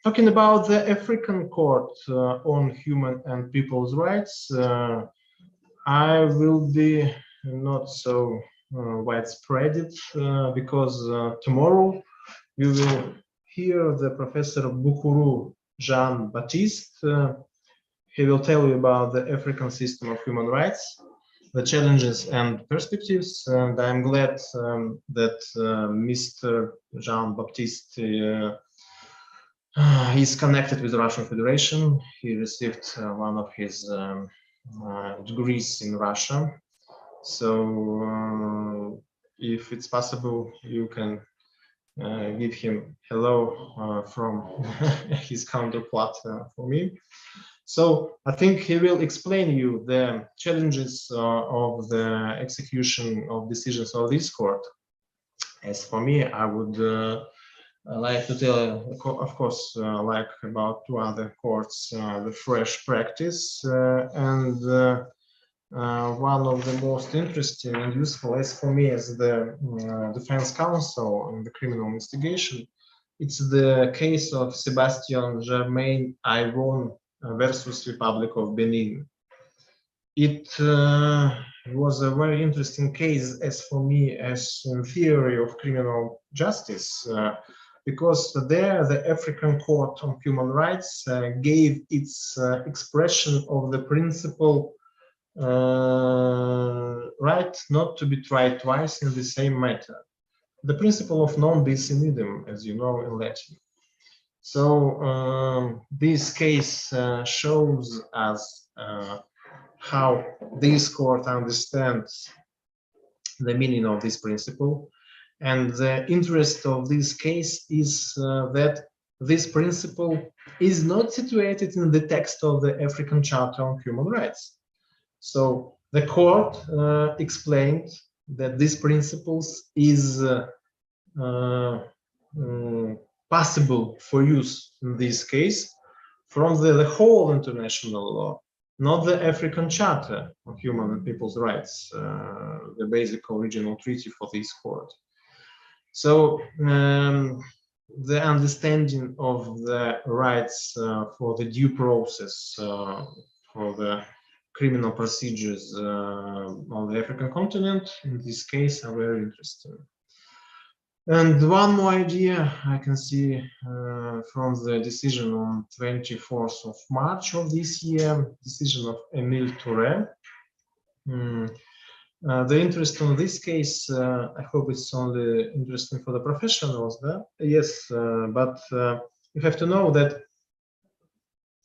Talking about the African Court on Human and People's Rights, I will be not so widespread because tomorrow you will hear the Professor Bukuru Jean-Baptiste. He will tell you about the African system of human rights, the challenges and perspectives, and I'm glad that Mr. Jean-Baptiste is connected with the Russian Federation. He received one of his degrees in Russia. So if it's possible, you can give him hello from his counterpart for me. So I think he will explain you the challenges of the execution of decisions of this court. As for me, I would like to tell, of course, like about two other courts, the fresh practice, and one of the most interesting and useful, as for me, as the defense counsel in the criminal investigation, it's the case of Sebastian Germain Aivon versus Republic of Benin. It was a very interesting case, as for me, as in theory of criminal justice, because there the African Court on Human Rights gave its expression of the principle right not to be tried twice in the same matter. The principle of non bis in idem, as you know in Latin. So this case shows us how this court understands the meaning of this principle. And the interest of this case is that this principle is not situated in the text of the African Charter on Human Rights. So the court explained that these principles is possible for use in this case from the whole international law, not the African Charter on Human and People's Rights, the basic original treaty for this court. So the understanding of the rights for the due process for the criminal procedures on the African continent in this case are very interesting. And one more idea I can see from the decision on 24th of March of this year, decision of Emile Touré. The interest in this case, I hope it's only interesting for the professionals, yes, but you have to know that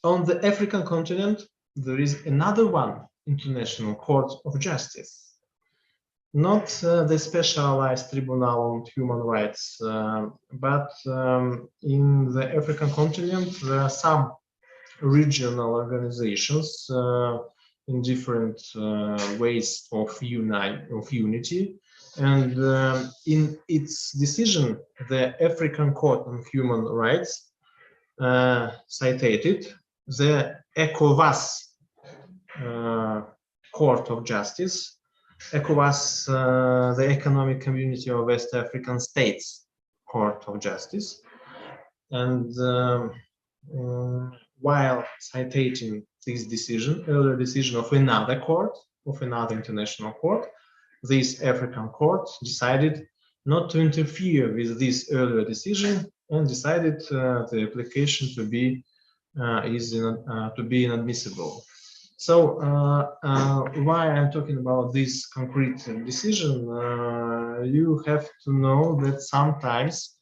on the African continent, there is another one, International Court of Justice. Not the specialized tribunal on human rights, but in the African continent, there are some regional organizations in different ways of unity. And in its decision, the African Court on Human Rights cited the ECOWAS Court of Justice, ECOWAS, the Economic Community of West African States Court of Justice. And while citing this decision, earlier decision of another court, of another international court, this African court decided not to interfere with this earlier decision and decided the application to be inadmissible. So why I'm talking about this concrete decision, you have to know that sometimes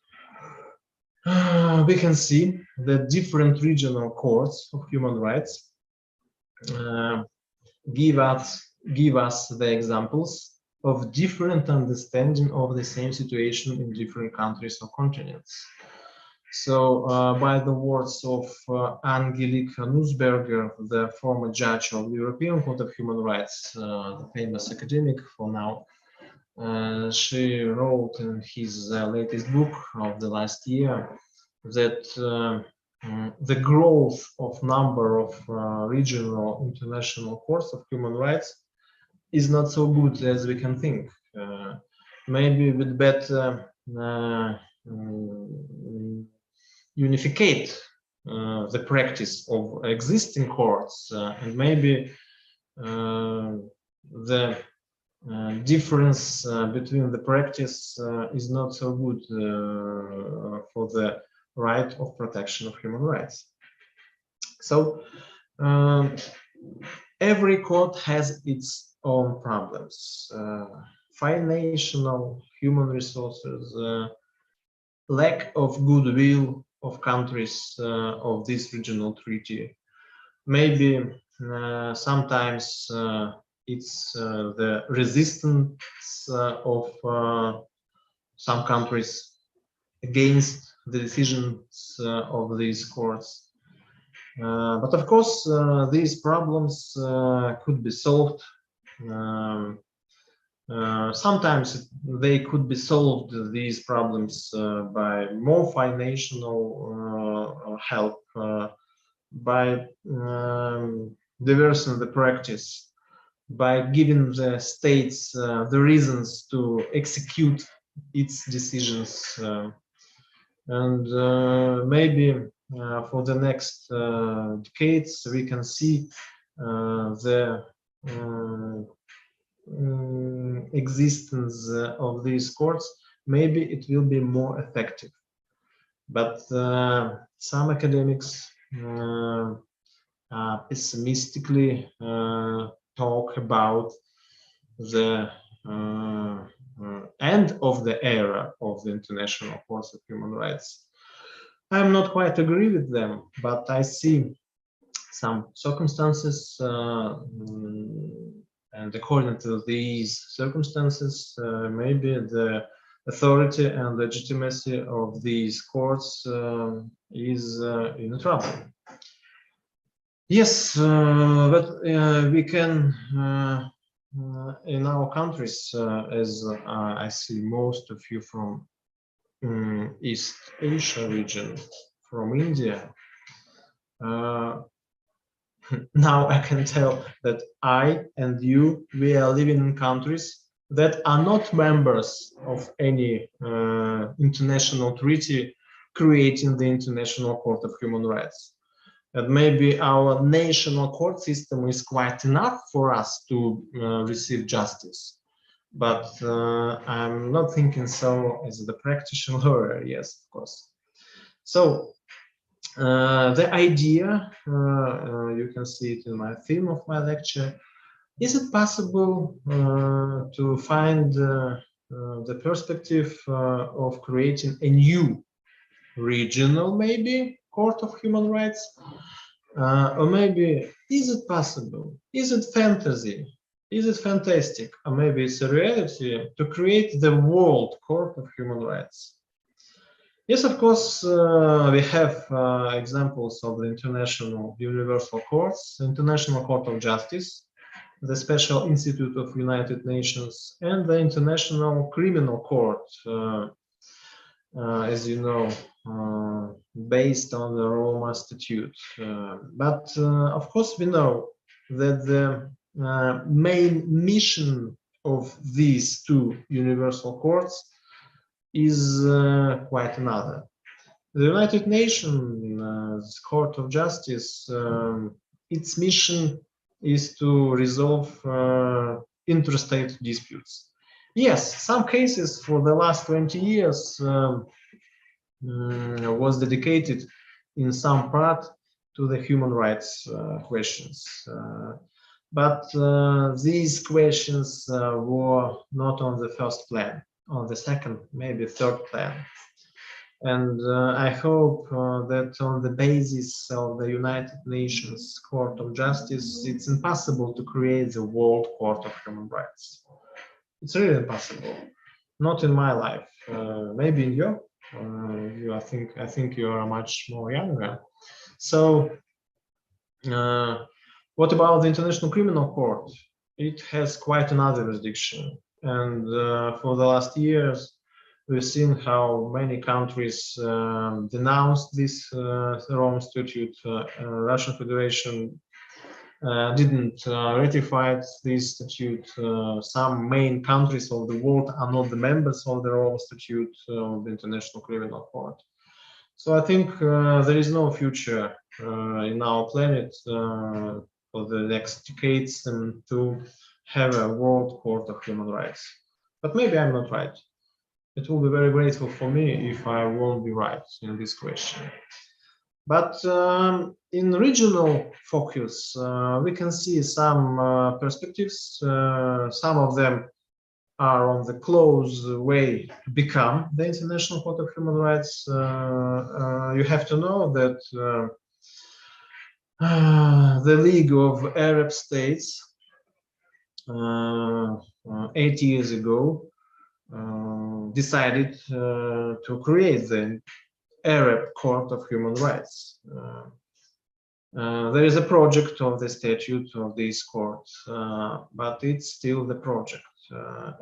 we can see that different regional courts of human rights give us the examples of different understanding of the same situation in different countries or continents. So by the words of Angelique Nussberger, the former judge of the European Court of Human Rights, the famous academic for now, she wrote in his latest book of the last year that the growth of number of regional international courts of human rights is not so good as we can think. Maybe with better unificate the practice of existing courts and maybe the difference between the practice is not so good for the right of protection of human rights. So every court has its own problems, financial, human resources, lack of goodwill of countries of this regional treaty. Maybe sometimes it's the resistance of some countries against the decisions of these courts. But of course, these problems could be solved. Sometimes they could be solved, these problems, by more financial help, by diversing the practice, by giving the states the reasons to execute its decisions. And maybe for the next decades, we can see the existence of these courts. Maybe it will be more effective. But some academics pessimistically talk about the end of the era of the International Court of Human Rights. I'm not quite agree with them, but I see some circumstances, and according to these circumstances, maybe the authority and legitimacy of these courts is in trouble. Yes, but we can, in our countries, as I see most of you from East Asia region, from India, now I can tell that I and you, we are living in countries that are not members of any international treaty creating the International Court of Human Rights. And maybe our national court system is quite enough for us to receive justice. But I'm not thinking so as the practitioner lawyer, yes, of course. So the idea, you can see it in my theme of my lecture, is it possible to find the perspective of creating a new regional, maybe, Court of Human Rights? Or maybe, is it possible? Is it fantasy? Is it fantastic? Or maybe it's a reality to create the World Court of Human Rights? Yes, of course, we have examples of the International Universal Courts, International Court of Justice, the Special Institute of United Nations, and the International Criminal Court, as you know, based on the Roma Statute. But of course, we know that the main mission of these two universal courts is quite another. The United Nations Court of Justice, its mission is to resolve interstate disputes. Yes, some cases for the last 20 years was dedicated in some part to the human rights questions. But these questions were not on the first plan, on the second, maybe third plan. And I hope that on the basis of the United Nations Court of Justice, it's impossible to create the World Court of Human Rights. It's really impossible. Not in my life. Maybe in your. I think you are much more younger. So, what about the International Criminal Court? It has quite another jurisdiction, and for the last years, we've seen how many countries denounced this Rome Statute. Russian Federation didn't ratify this statute. Some main countries of the world are not the members of the Rome Statute of the International Criminal Court. So I think there is no future in our planet for the next decades to have a World Court of Human Rights. But maybe I'm not right. It will be very grateful for me if I won't be right in this question. But in regional focus, we can see some perspectives. Some of them are on the close way to become the International Court of Human Rights. You have to know that the League of Arab States 8 years ago decided to create the Arab Court of Human Rights. There is a project of the statute of this court, but it's still the project.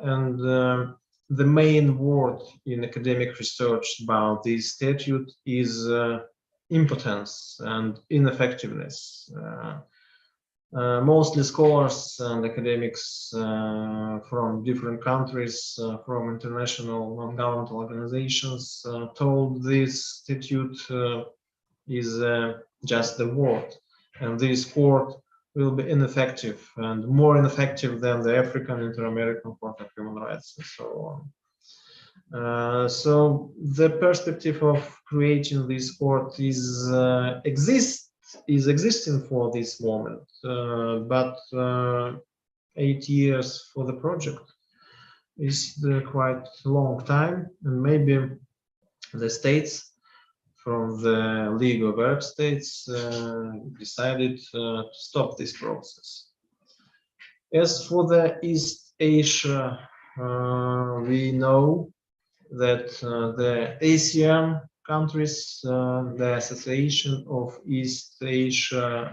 And the main word in academic research about this statute is impotence and ineffectiveness. Mostly scholars and academics from different countries, from international non-governmental organizations, told this statute is just the word, and this court will be ineffective and more ineffective than the African Inter-American Court of Human Rights and so on. So the perspective of creating this court is existing for this moment, but 8 years for the project is quite a long time, and maybe the states from the League of Arab States decided to stop this process. As for the East Asia, we know that the ASEAN countries, the Association of East Asia,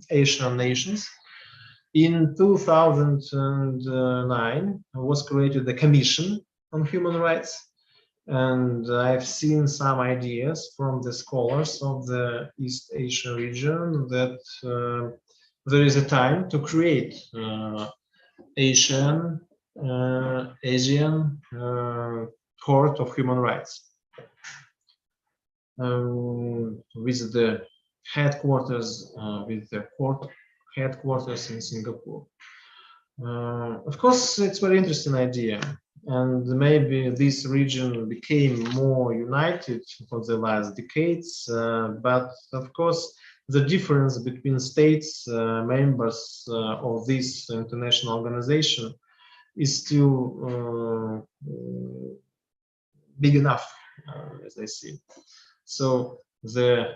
Asian nations, in 2009 was created the Commission on Human Rights, and I've seen some ideas from the scholars of the East Asia region that there is a time to create Asian Court of Human Rights with the headquarters court headquarters in Singapore. Of course, it's a very interesting idea, and maybe this region became more united for the last decades, but of course the difference between states members of this international organization is still big enough, as I see. So the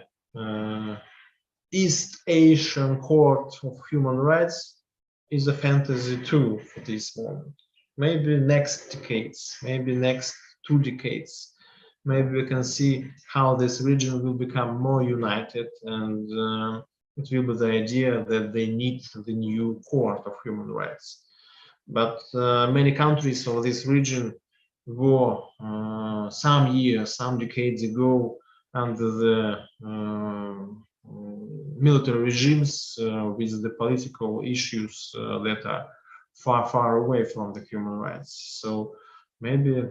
East Asian Court of Human Rights is a fantasy too for this moment. Maybe next decades, maybe next 2 decades, maybe we can see how this region will become more united, and it will be the idea that they need the new court of human rights. But many countries of this region were some decades ago under the military regimes with the political issues that are far away from the human rights. So maybe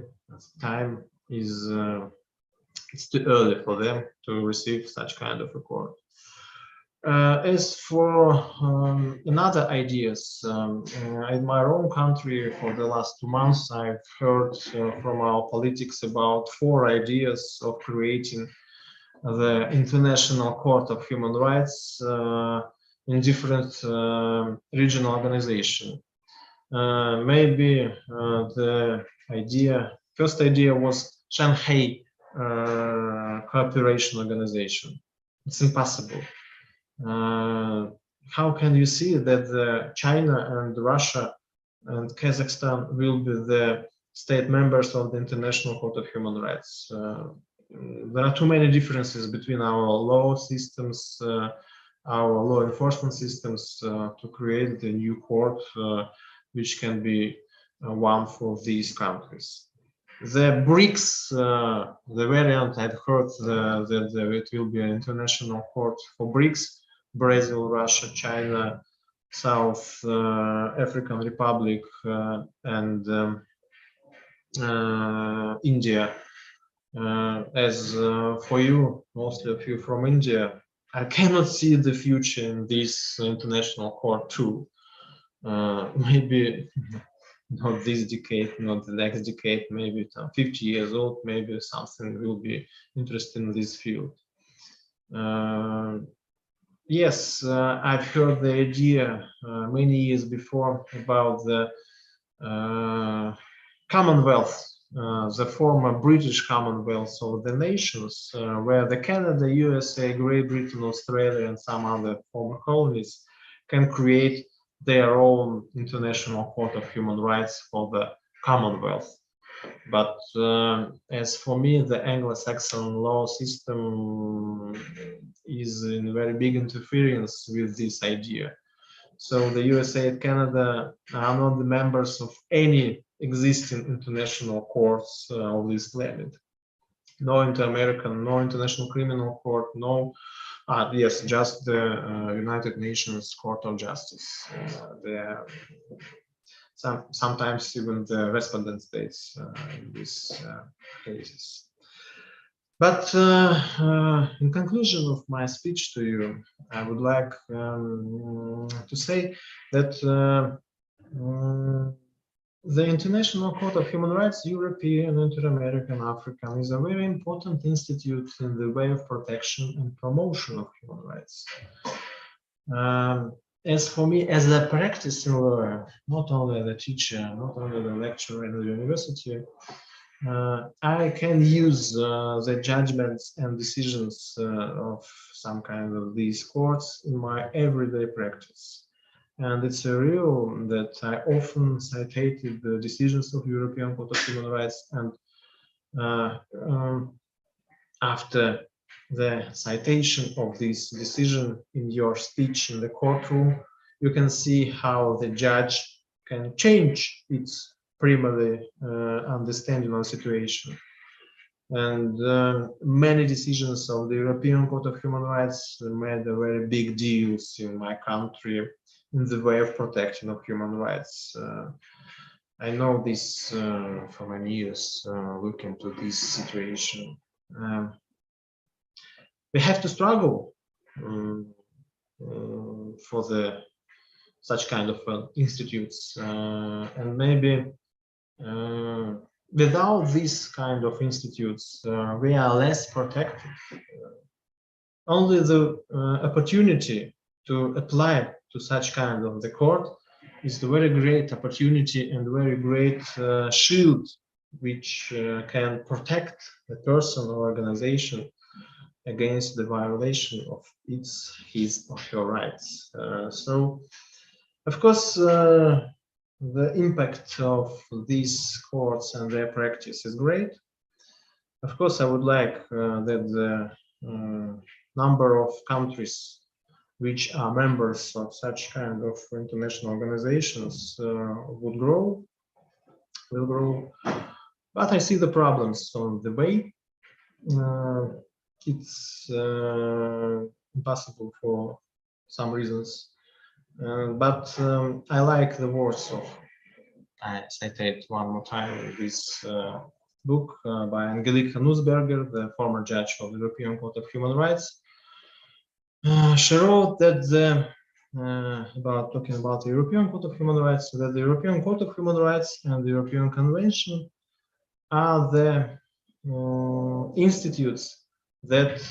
time is it's too early for them to receive such kind of a court. As for another ideas, in my own country for the last 2 months, I've heard from our politics about 4 ideas of creating the International Court of Human Rights in different regional organizations. Maybe the first idea was Shanghai Cooperation Organization. It's impossible. How can you see that China and Russia and Kazakhstan will be the state members of the International Court of Human Rights? There are too many differences between our law systems, our law enforcement systems to create the new court which can be one for these countries. The BRICS, the variant I've heard that it will be an international court for BRICS, Brazil, Russia, China, South African Republic, and India. As for you, mostly of you from India, I cannot see the future in this international court too. Maybe not this decade, not the next decade, maybe 50 years old, maybe something will be interesting in this field. Yes, I've heard the idea many years before about the Commonwealth, the former British Commonwealth of the nations, where the Canada, USA, Great Britain, Australia, and some other former colonies can create their own International Court of Human Rights for the Commonwealth. But as for me, the Anglo-Saxon law system is in very big interference with this idea. So the USA and Canada are not the members of any existing international courts of this planet. No Inter-American, no International Criminal Court, no, yes, just the United Nations Court of Justice. Sometimes even the respondent states in these cases. But in conclusion of my speech to you, I would like to say that the International Court of Human Rights, European, Inter-American, African, is a very important institute in the way of protection and promotion of human rights. As for me, as a practicing lawyer, not only the teacher, not only the lecturer in the university, I can use the judgments and decisions of some kind of these courts in my everyday practice. And it's real that I often cited the decisions of European Court of Human Rights, and after the citation of this decision in your speech in the courtroom, you can see how the judge can change its primary understanding of the situation. And many decisions of the European Court of Human Rights made a very big deals in my country in the way of protection of human rights. I know this for many years, looking to this situation. We have to struggle for the such kind of institutes, and maybe without this kind of institutes, we are less protected. Only the opportunity to apply to such kind of the court is the very great opportunity and very great shield which can protect the person or organization against the violation of his or her rights. So, of course, the impact of these courts and their practice is great. Of course, I would like that the number of countries which are members of such kind of international organizations will grow. But I see the problems on the way. It's impossible for some reasons. But I like the words of, I cited one more time this book by Angelika Nussberger, the former judge of the European Court of Human Rights. She wrote that talking about the European Court of Human Rights, that the European Court of Human Rights and the European Convention are the institutes that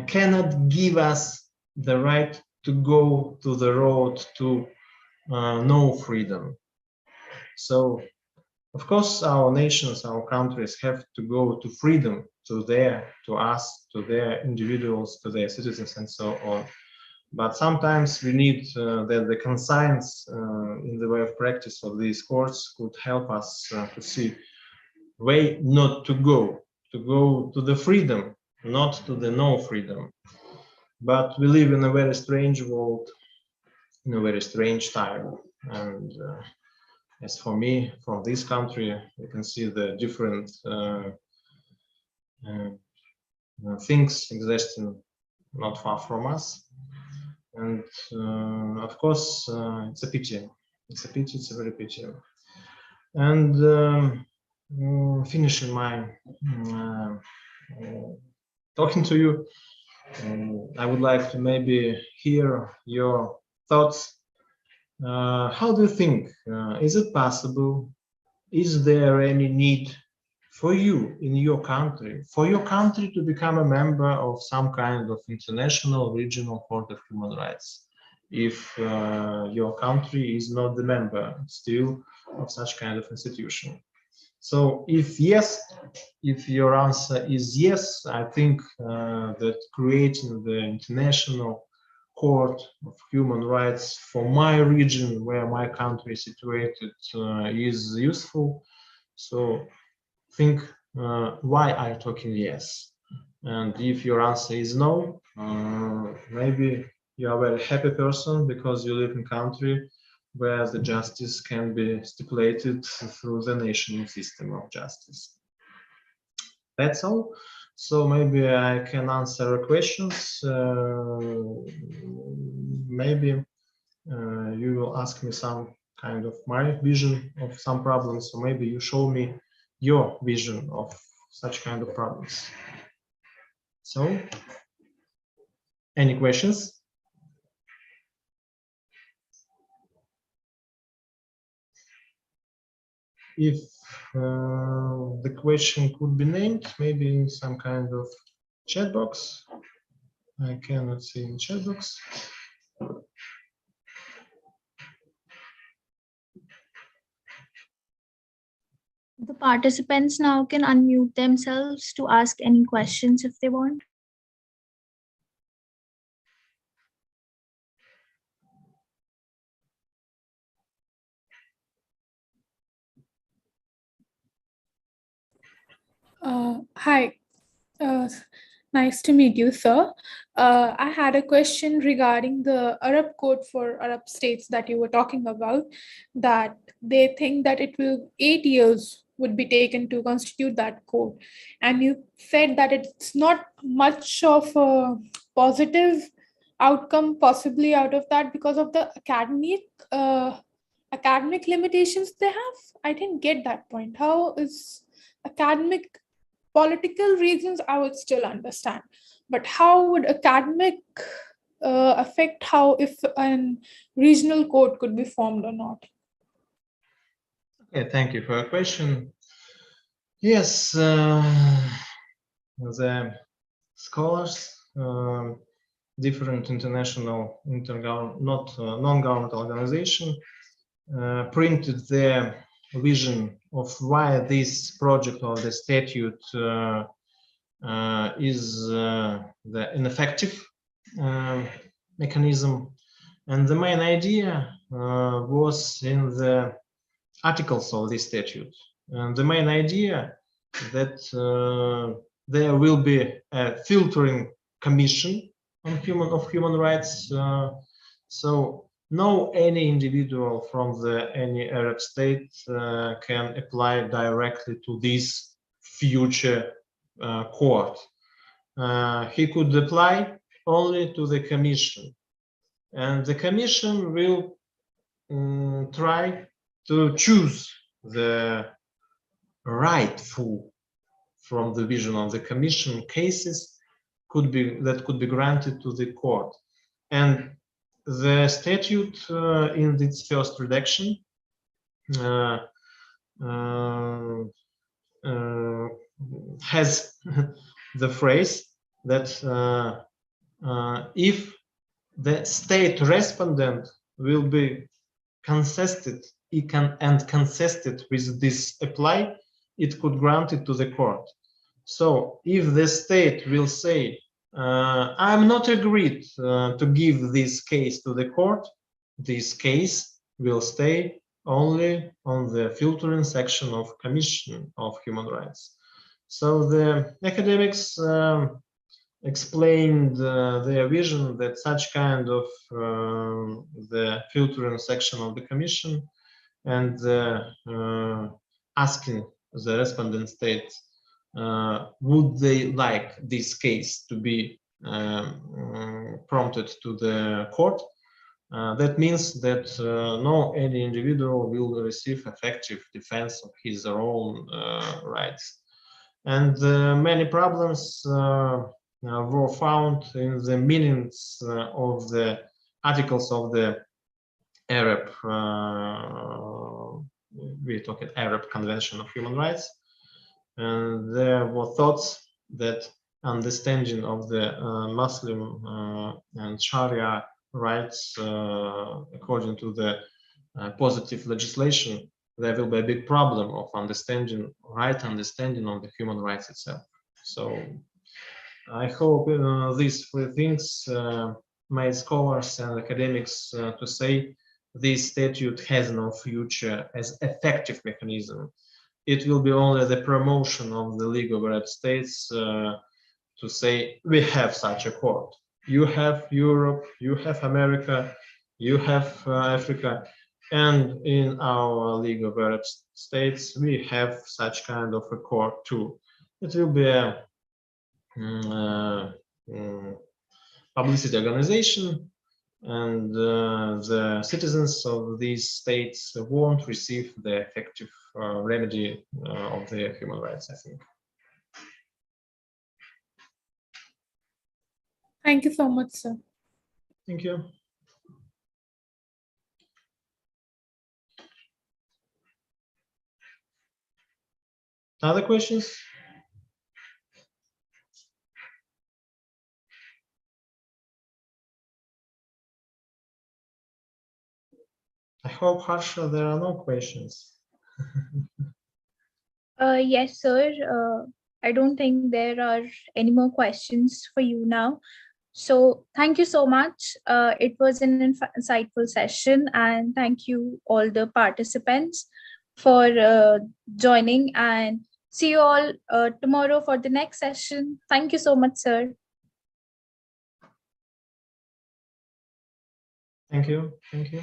cannot give us the right to go to the road to no freedom. So, of course, our nations, our countries have to go to freedom, to us, to their individuals, to their citizens, and so on. But sometimes we need that the conscience in the way of practice of these courts could help us to see way not to go to the freedom, not to the no freedom. But we live in a very strange world, in a very strange time. And as for me, from this country, you can see the different things existing not far from us. And of course, it's a pity. It's a pity, it's a very pity. And finishing my talking to you, I would like to maybe hear your thoughts. How do you think? Is it possible? Is there any need for you in your country, to become a member of some kind of international regional court of human rights, if your country is not the member still of such kind of institution? So if yes, if your answer is yes, I think that creating the international court of human rights for my region, where my country is situated, is useful. So think why are you talking yes? And if your answer is no, maybe you are a very happy person because you live in a country where the justice can be stipulated through the national system of justice. That's all. So maybe I can answer questions. Maybe you will ask me some kind of my vision of some problems, or maybe you show me your vision of such kind of problems. So, any questions? If the question could be named, maybe in some kind of chat box. I cannot see in chat box. The participants now can unmute themselves to ask any questions if they want. Hi, uh, nice to meet you, sir. I had a question regarding the Arab code for Arab states that you were talking about, that they think that it will 8 years would be taken to constitute that code. And you said that it's not much of a positive outcome possibly out of that because of the academic limitations they have. I didn't get that point. How is academic political reasons I would still understand, but how would academic affect how if an regional code could be formed or not? Okay, thank you for your question. Yes, the scholars, different international non-governmental organization printed their vision of why this project or the statute is the ineffective mechanism. And the main idea was in the articles of this statute. And the main idea that there will be a filtering commission on human rights. So no any individual from any Arab state can apply directly to this future court. He could apply only to the commission, and the commission will try to choose the rightful from the vision of the commission cases could be granted to the court. And the statute in its first redaction has the phrase that if the state respondent will be consisted with this apply, it could grant it to the court. So if the state will say, I'm not agreed to give this case to the court, this case will stay only on the filtering section of Commission of Human Rights. So the academics explained their vision that such kind of the filtering section of the commission and asking the respondent state would they like this case to be prompted to the court. That means that no any individual will receive effective defense of his own rights. And many problems were found in the meanings of the articles of the Arab, we talk at Arab Convention of Human Rights, and there were thoughts that understanding of the Muslim and Sharia rights according to the positive legislation, there will be a big problem of right understanding of the human rights itself. So I hope these three things made scholars and academics to say this statute has no future as effective mechanism. It will be only the promotion of the League of Arab States to say we have such a court. You have Europe, you have America, you have Africa, and in our League of Arab States we have such kind of a court too. It will be a publicity organization, and the citizens of these states won't receive the effective remedy of their human rights, I think. Thank you so much, sir. Thank you. Other questions? I hope, Harsha, there are no questions. Yes, sir. I don't think there are any more questions for you now. So thank you so much. It was an insightful session, and thank you all the participants for joining and See you all tomorrow for the next session. Thank you so much, sir. Thank you. Thank you.